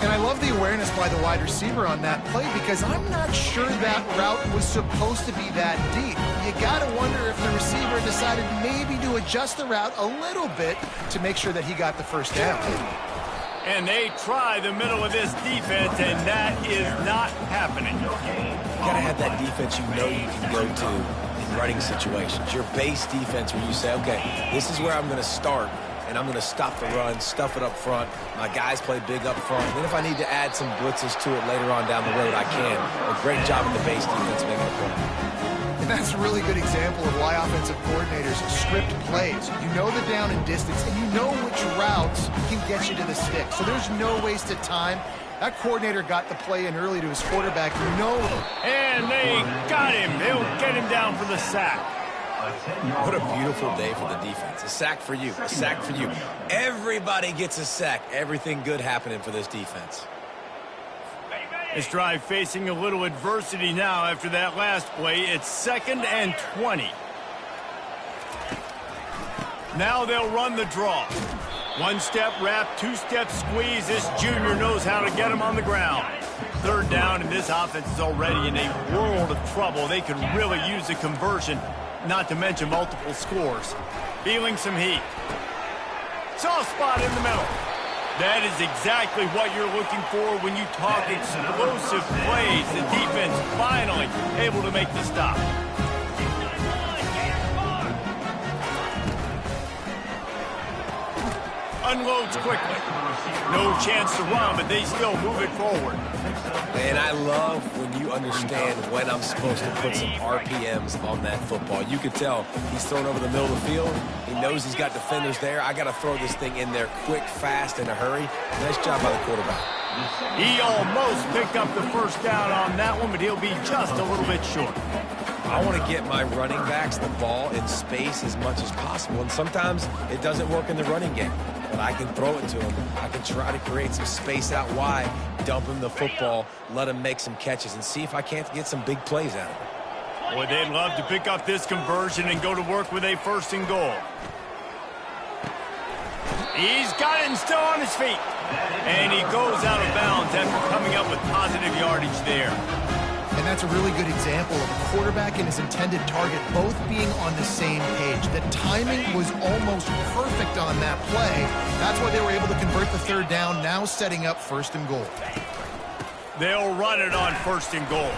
And I love the awareness by the wide receiver on that play because I'm not sure that route was supposed to be that deep. You got to wonder if the receiver decided maybe to adjust the route a little bit to make sure that he got the first down. And they try the middle of this defense, and that is not happening. You got to have that defense you know you can go to in running situations. Your base defense where you say, okay, this is where I'm going to start. And I'm going to stop the run, stuff it up front. My guys play big up front. Then if I need to add some blitzes to it later on down the road, I can. A great job in the base defense making a play. And that's a really good example of why offensive coordinators script plays. You know the down and distance, and you know which routes can get you to the stick. So there's no wasted time. That coordinator got the play in early to his quarterback. And they got him. They'll get him down for the sack. What a beautiful day for the defense. A sack for you. A sack for you. Everybody gets a sack. Everything good happening for this defense. This drive facing a little adversity now after that last play. It's 2nd and 20. Now they'll run the draw. One-step wrap, two-step squeeze. This junior knows how to get him on the ground. 3rd down, and this offense is already in a world of trouble. They could really use a conversion, not to mention multiple scores. Feeling some heat. Soft spot in the middle. That is exactly what you're looking for when you talk explosive plays. The defense finally able to make the stop. Unloads quickly. No chance to run, but they still move it forward. And I love when you understand when I'm supposed to put some RPMs on that football. You could tell he's thrown over the middle of the field. He knows he's got defenders there. I got to throw this thing in there quick, fast, in a hurry. Nice job by the quarterback. He almost picked up the first down on that one, but he'll be just a little bit short. I want to get my running backs the ball in space as much as possible, and sometimes it doesn't work in the running game. But I can throw it to him. I can try to create some space out wide, dump him the football, let him make some catches, and see if I can't get some big plays out of him. Boy, they'd love to pick up this conversion and go to work with a 1st and goal. He's got it and still on his feet. And he goes out of bounds after coming up with positive yardage there. And that's a really good example of a quarterback and his intended target both being on the same page. The timing was almost perfect on that play. That's why they were able to convert the 3rd down, now setting up 1st and goal. They'll run it on 1st and goal.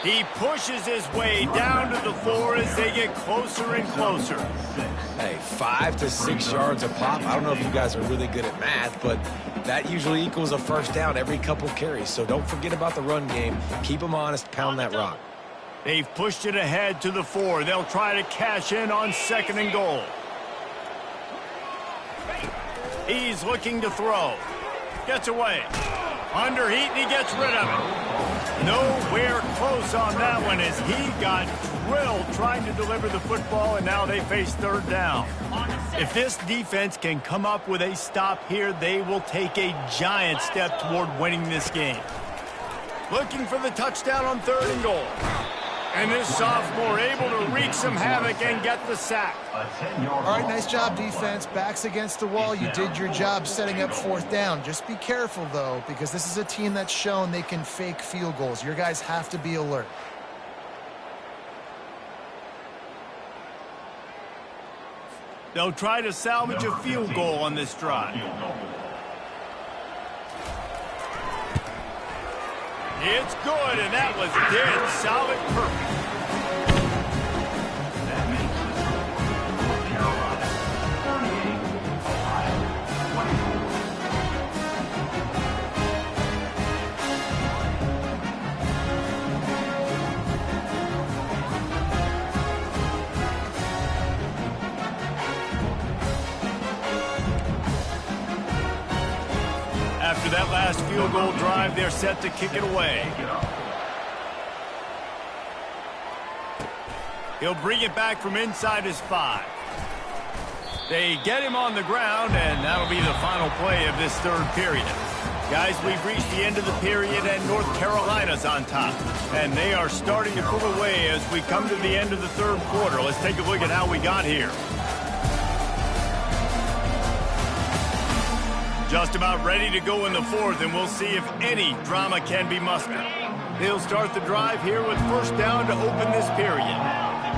He pushes his way down to the floor as they get closer and closer. Hey, 5 to 6 yards a pop. I don't know if you guys are really good at math, but that usually equals a 1st down every couple carries. So don't forget about the run game. Keep them honest. Pound that rock. They've pushed it ahead to the 4. They'll try to cash in on 2nd and goal. He's looking to throw. Gets away. Under heat, and he gets rid of it. Nowhere close on that one as he got drilled trying to deliver the football, and now they face 3rd down. If this defense can come up with a stop here, they will take a giant step toward winning this game. Looking for the touchdown on 3rd and goal. And this sophomore able to wreak some havoc and get the sack. All right, nice job, defense. Backs against the wall. You did your job setting up 4th down. Just be careful, though, because this is a team that's shown they can fake field goals. Your guys have to be alert. They'll try to salvage a field goal on this drive. It's good, and that was dead solid perfect. That makes the score North Carolina 38, Ohio 24. After that last field goal drive, they're set to kick it away. He'll bring it back from inside his 5. They get him on the ground, and that'll be the final play of this 3rd period. Guys, we've reached the end of the period, and North Carolina's on top. And they are starting to pull away as we come to the end of the 3rd quarter. Let's take a look at how we got here. Just about ready to go in the 4th, and we'll see if any drama can be mustered. He'll start the drive here with 1st down to open this period.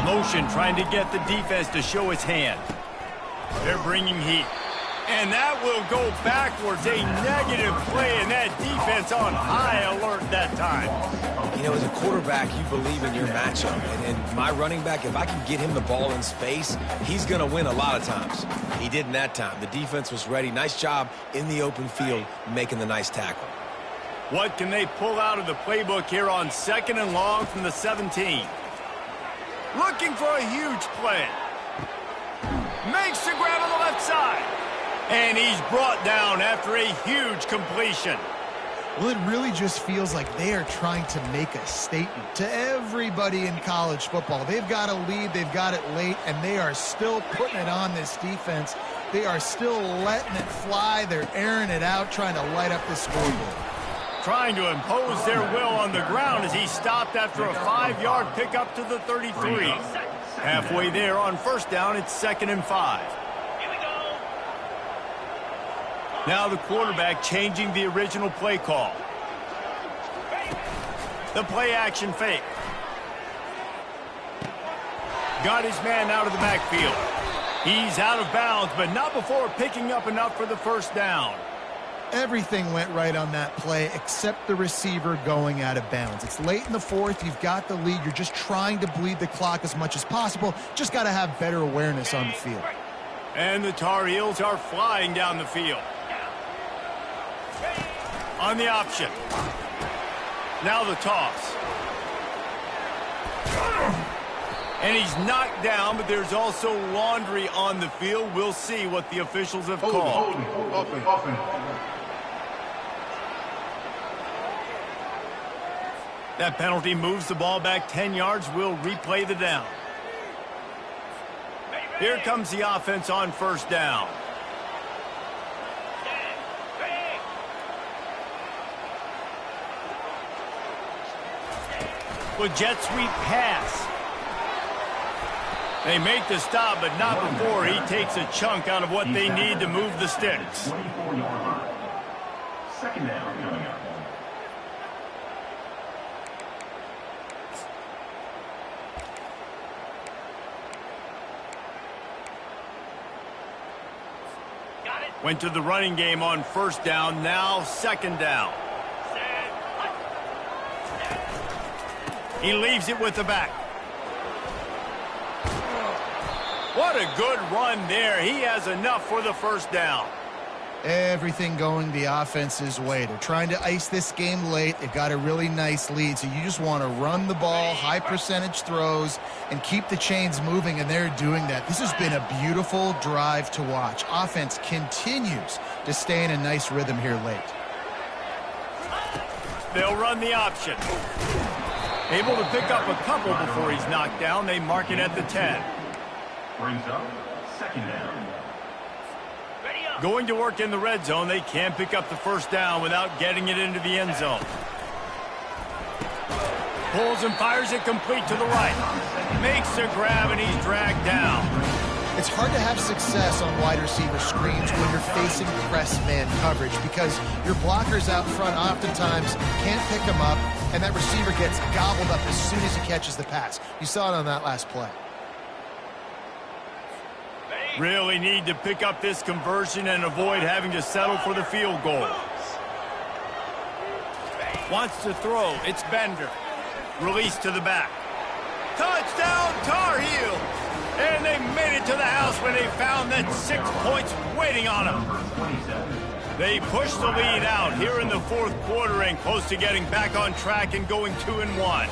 Motion trying to get the defense to show its hand. They're bringing heat. And that will go backwards. A negative play, and that defense on high alert that time. You know, as a quarterback, you believe in your matchup. And my running back, if I can get him the ball in space, he's going to win a lot of times. He didn't that time. The defense was ready. Nice job in the open field making the nice tackle. What can they pull out of the playbook here on 2nd and long from the 17? Looking for a huge play. Makes the grab on the left side. And he's brought down after a huge completion. Well, it really just feels like they are trying to make a statement to everybody in college football. They've got a lead, they've got it late, and they are still putting it on this defense. They are still letting it fly. They're airing it out, trying to light up the scoreboard. Trying to impose their will on the ground as he stopped after a 5-yard pickup to the 33. Halfway there on 1st down, it's 2nd and 5. Now the quarterback changing the original play call. The play action fake. Got his man out of the backfield. He's out of bounds, but not before picking up enough for the 1st down. Everything went right on that play except the receiver going out of bounds. It's late in the 4th. You've got the lead. You're just trying to bleed the clock as much as possible. Just got to have better awareness on the field. And the Tar Heels are flying down the field. On the option. Now the toss. And he's knocked down, but there's also laundry on the field. We'll see what the officials have called. Offense. That penalty moves the ball back 10 yards. We'll replay the down. Here comes the offense on first down. With jet sweep pass. They make the stop, but not before he takes a chunk out of what they need to move the sticks. 24-yard line. Second down coming up. Went to the running game on first down, now second down. He leaves it with the back. What a good run there. He has enough for the first down. Everything going the offense's way. They're trying to ice this game late. They've got a really nice lead, so you just want to run the ball, high percentage throws, and keep the chains moving, and they're doing that. This has been a beautiful drive to watch. Offense continues to stay in a nice rhythm here late. They'll run the option. Able to pick up a couple before he's knocked down. They mark it at the 10. Brings up second down. Going to work in the red zone. They can't pick up the first down without getting it into the end zone. Pulls and fires it complete to the right. Makes a grab, and he's dragged down. It's hard to have success on wide receiver screens when you're facing press man coverage because your blockers out front oftentimes can't pick them up, and that receiver gets gobbled up as soon as he catches the pass. You saw it on that last play. Really need to pick up this conversion and avoid having to settle for the field goal. Wants to throw. It's Bender. Release to the back. Touchdown, Tar Heels! And they made it to the house when they found that 6 points waiting on them. They pushed the lead out here in the fourth quarter and close to getting back on track and going 2-1.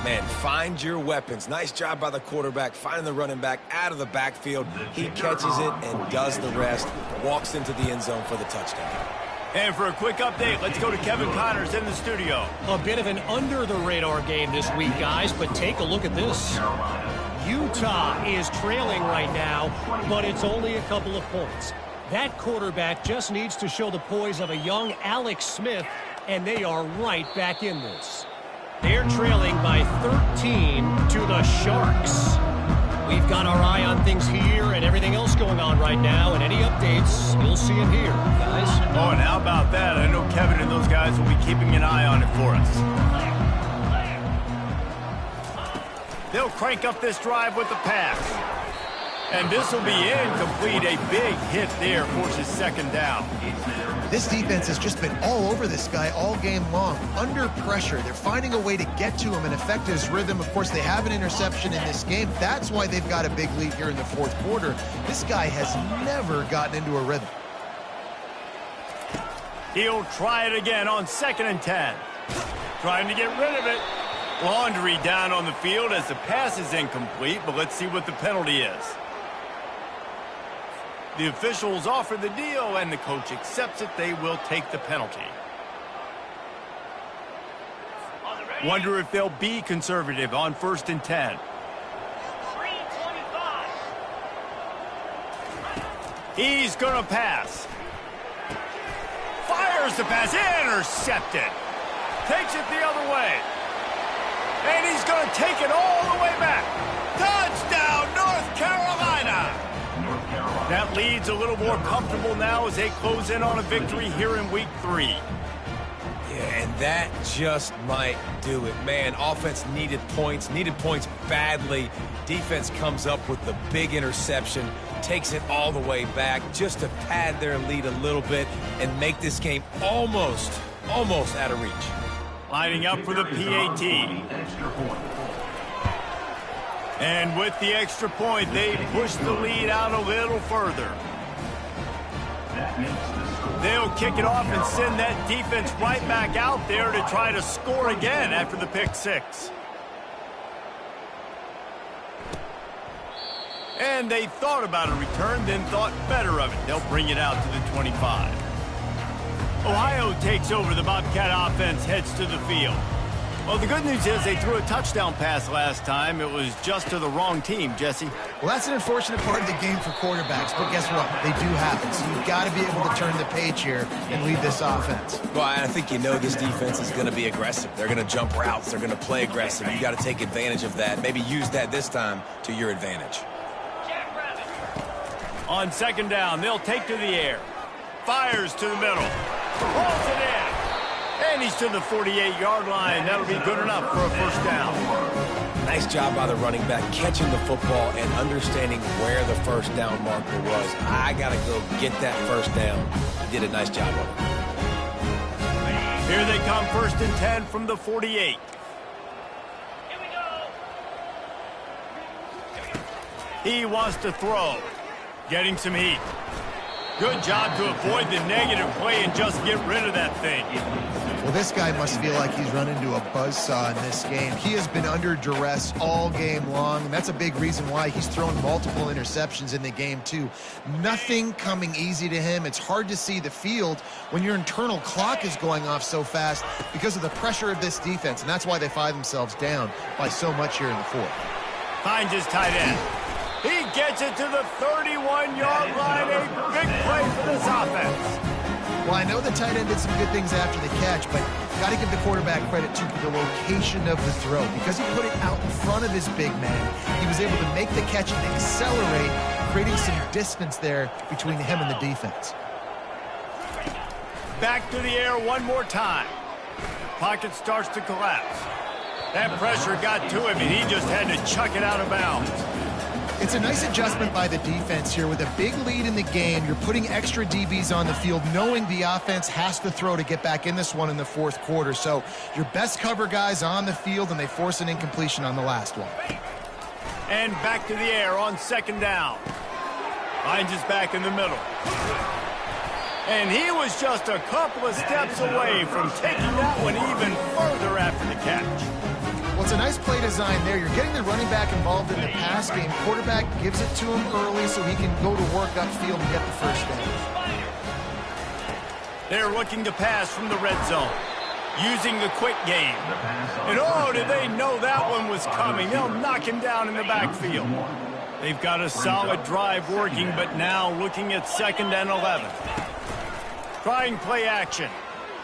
Man, find your weapons. Nice job by the quarterback, finding the running back out of the backfield. He catches it and does the rest, walks into the end zone for the touchdown. And for a quick update, let's go to Kevin Connors in the studio. A bit of an under-the-radar game this week, guys, but take a look at this. Utah is trailing right now, but it's only a couple of points. That quarterback just needs to show the poise of a young Alex Smith, and they are right back in this. They're trailing by 13 to the Sharks. We've got our eye on things here and everything else going on right now, and any updates, you'll see them here, guys. Oh, and how about that? I know Kevin and those guys will be keeping an eye on it for us. They'll crank up this drive with the pass. And this will be incomplete. A big hit there forces second down. This defense has just been all over this guy all game long. Under pressure, they're finding a way to get to him and affect his rhythm. Of course, they have an interception in this game. That's why they've got a big lead here in the fourth quarter. This guy has never gotten into a rhythm. He'll try it again on 2nd and 10. Trying to get rid of it. Laundry down on the field as the pass is incomplete, but let's see what the penalty is. The officials offer the deal, and the coach accepts it. They will take the penalty. Wonder if they'll be conservative on 1st and 10. 3:25. He's going to pass. Fires the pass. Intercepted. Takes it the other way. And he's going to take it all the way back. Touchdown, North Carolina. That lead's a little more comfortable now as they close in on a victory here in week 3. Yeah, and that just might do it. Man, offense needed points badly. Defense comes up with the big interception, takes it all the way back just to pad their lead a little bit and make this game almost out of reach. Lining up for the PAT. And with the extra point, they push the lead out a little further. That makes the score. They'll kick it off and send that defense right back out there to try to score again after the pick six. And they thought about a return, then thought better of it. They'll bring it out to the 25. Ohio takes over. The Bobcat offense heads to the field. Well, the good news is they threw a touchdown pass last time. It was just to the wrong team, Jesse. Well, that's an unfortunate part of the game for quarterbacks, but guess what? They do happen. So you've got to be able to turn the page here and lead this offense. Well, I think you know this defense is going to be aggressive. They're going to jump routes. They're going to play aggressive. You got to take advantage of that. Maybe use that this time to your advantage. On second down, they'll take to the air. Fires to the middle. Rolls it in. And he's to the 48-yard line. That'll be good enough for a first down. Nice job by the running back catching the football and understanding where the first down marker was. I got to go get that first down. He did a nice job of it. Here they come, 1st and 10 from the 48. Here we go. He wants to throw. Getting some heat. Good job to avoid the negative play and just get rid of that thing. Well, this guy must feel like he's run into a buzzsaw in this game. He has been under duress all game long, and that's a big reason why he's thrown multiple interceptions in the game, too. Nothing coming easy to him. It's hard to see the field when your internal clock is going off so fast because of the pressure of this defense, and that's why they find themselves down by so much here in the fourth. Finds his tight end. He gets it to the 31-yard line. A big play for this offense. Well, I know the tight end did some good things after the catch, but got to give the quarterback credit to the location of the throw. Because he put it out in front of his big man, he was able to make the catch and accelerate, creating some distance there between him and the defense. Back to the air one more time. Pocket starts to collapse. That pressure got to him, and he just had to chuck it out of bounds. It's a nice adjustment by the defense here. With a big lead in the game, you're putting extra DBs on the field, knowing the offense has to throw to get back in this one in the fourth quarter. So your best cover guys on the field, and they force an incompletion on the last one. And back to the air on second down. Finds his back in the middle. And he was just a couple of steps away from taking that one even further after the catch. Well, it's a nice play design there. You're getting the running back involved in the pass game. Quarterback gives it to him early so he can go to work upfield and get the first down. They're looking to pass from the red zone, using the quick game. And oh, did they know that one was coming? They'll knock him down in the backfield. They've got a solid drive working, but now looking at 2nd and 11. Trying play action,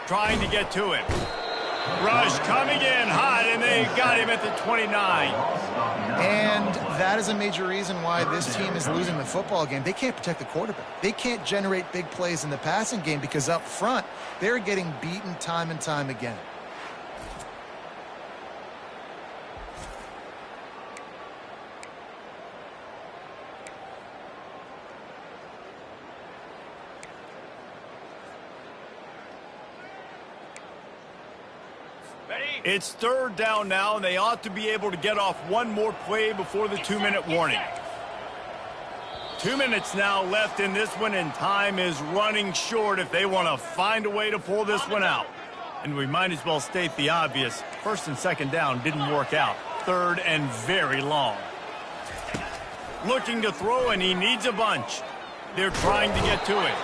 trying to get to him. Rush coming in hot, and they got him at the 29. And that is a major reason why this team is losing the football game. They can't protect the quarterback. They can't generate big plays in the passing game because up front, they're getting beaten time and time again. It's 3rd down now, and they ought to be able to get off one more play before the 2-minute warning. 2 minutes now left in this one, and time is running short if they want to find a way to pull this one out. And we might as well state the obvious. 1st and 2nd down didn't work out. 3rd and very long. Looking to throw, and he needs a bunch. They're trying to get to it.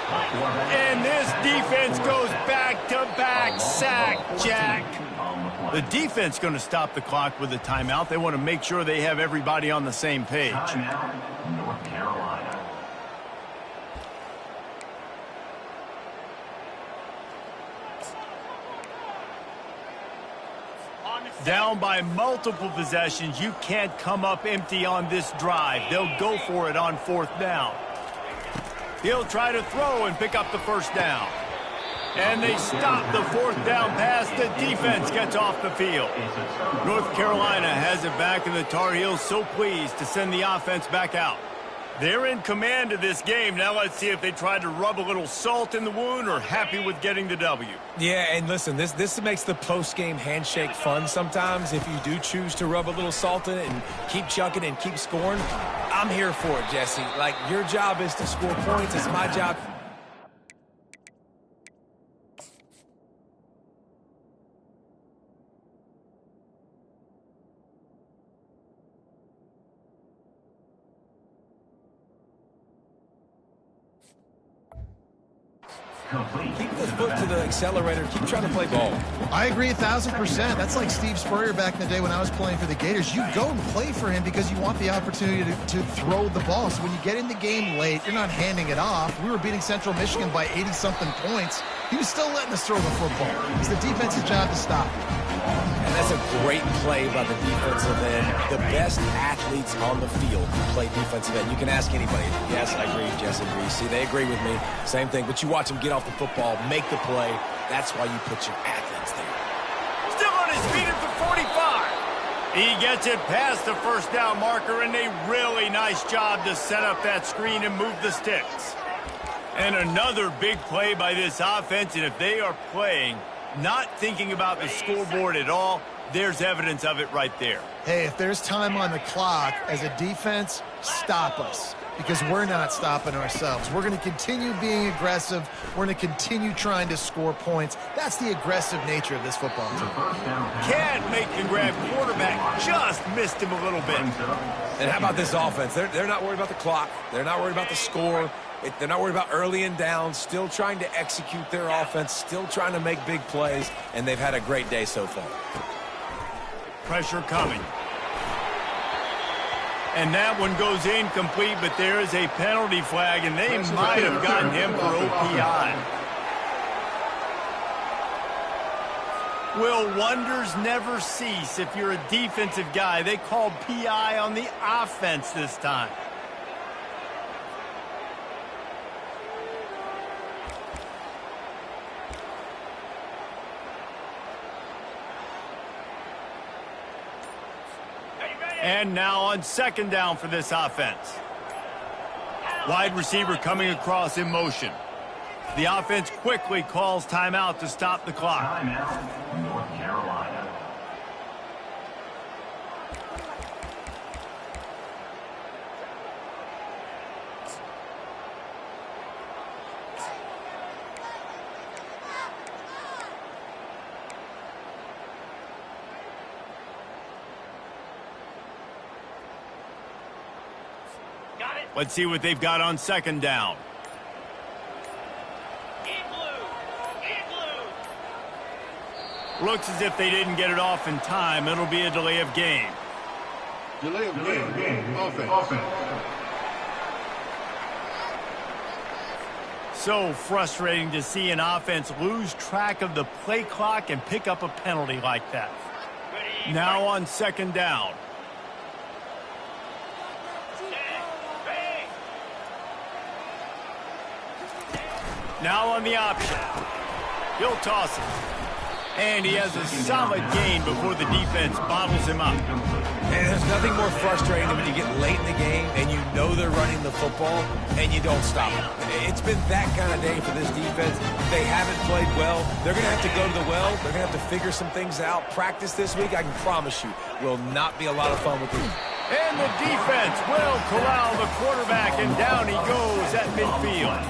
And this defense goes back-to-back sack, Jack. The defense going to stop the clock with a timeout. They want to make sure they have everybody on the same page. Timeout, North Carolina. Down by multiple possessions, you can't come up empty on this drive. They'll go for it on 4th down. He'll try to throw and pick up the first down. And they stop the 4th down pass. The defense gets off the field. North Carolina has it back, and the Tar Heels so pleased to send the offense back out. They're in command of this game. Now let's see if they try to rub a little salt in the wound or happy with getting the W. Yeah, and listen, this makes the post-game handshake fun sometimes. If you do choose to rub a little salt in it and keep chucking and keep scoring, I'm here for it, Jesse. Like, your job is to score points. It's my job. Complete. Keep the foot to the accelerator. Keep trying to play ball. I agree 1,000%. That's like Steve Spurrier back in the day when I was playing for the Gators. You go and play for him because you want the opportunity to throw the ball. So when you get in the game late, you're not handing it off. We were beating Central Michigan by 80-something points. He was still letting us throw the football. It's the defense's job to stop. And that's a great play by the defensive end. The best athletes on the field play defensive end. You can ask anybody. Yes, I agree. Jess agrees. See, they agree with me. Same thing. But you watch them get off the football, make the play. That's why you put your athletes there. Still on his feet at the 45. He gets it past the first down marker, and a really nice job to set up that screen and move the sticks. And another big play by this offense, and if they are playing not thinking about the scoreboard at all, there's evidence of it right there. Hey, if there's time on the clock, as a defense, stop us. Because we're not stopping ourselves. We're going to continue being aggressive. We're going to continue trying to score points. That's the aggressive nature of this football team. Can't make the grab. Quarterback just missed him a little bit. And how about this offense? They're not worried about the clock. They're not worried about the score. They're not worried about early and down. Still trying to execute their offense. Still trying to make big plays. And they've had a great day so far. Pressure coming. And that one goes incomplete, but there is a penalty flag, and they might have gotten him for OPI. Will wonders never cease if you're a defensive guy? They called PI on the offense this time. And now on second down for this offense. Wide receiver coming across in motion. The offense quickly calls timeout to stop the clock. Timeout, North Carolina. Let's see what they've got on second down. Looks as if they didn't get it off in time. It'll be a delay of game. Delay of game. Offense. So frustrating to see an offense lose track of the play clock and pick up a penalty like that. Now on second down. Now on the option. He'll toss it. And he has a solid gain before the defense bottles him up. And there's nothing more frustrating than when you get late in the game and you know they're running the football and you don't stop them. It's been that kind of day for this defense. They haven't played well. They're going to have to go to the well. They're going to have to figure some things out. Practice this week, I can promise you, will not be a lot of fun with you. And the defense will corral the quarterback, and down he goes at midfield.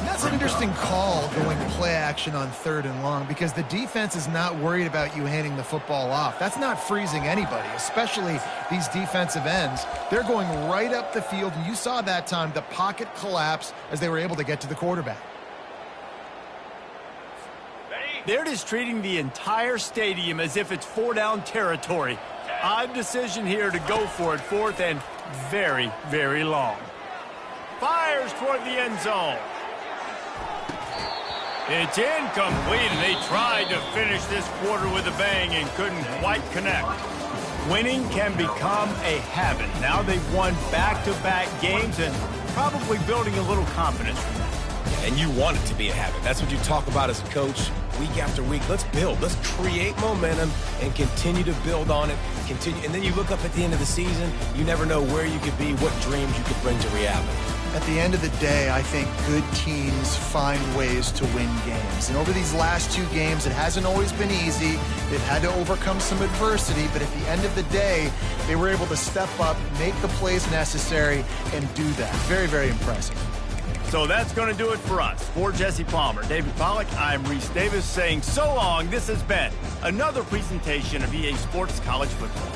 That's an interesting call, going play action on third and long, because the defense is not worried about you handing the football off. That's not freezing anybody, especially these defensive ends. They're going right up the field, and you saw that time the pocket collapse as they were able to get to the quarterback. They're just treating the entire stadium as if it's four-down territory. Odd decision here to go for it, fourth and very, very long. Fires toward the end zone. It's incomplete, and they tried to finish this quarter with a bang and couldn't quite connect. Winning can become a habit. Now they've won back-to-back games and probably building a little confidence from that. And you want it to be a habit. That's what you talk about as a coach week after week. Let's build. Let's create momentum and continue to build on it. And then you look up at the end of the season, you never know where you could be, what dreams you could bring to reality. At the end of the day, I think good teams find ways to win games. And over these last two games, it hasn't always been easy. They've had to overcome some adversity, but at the end of the day, they were able to step up, make the plays necessary, and do that. Very, very impressive. So that's going to do it for us. For Jesse Palmer, David Pollack, I'm Reese Davis saying so long. This has been another presentation of EA Sports College Football.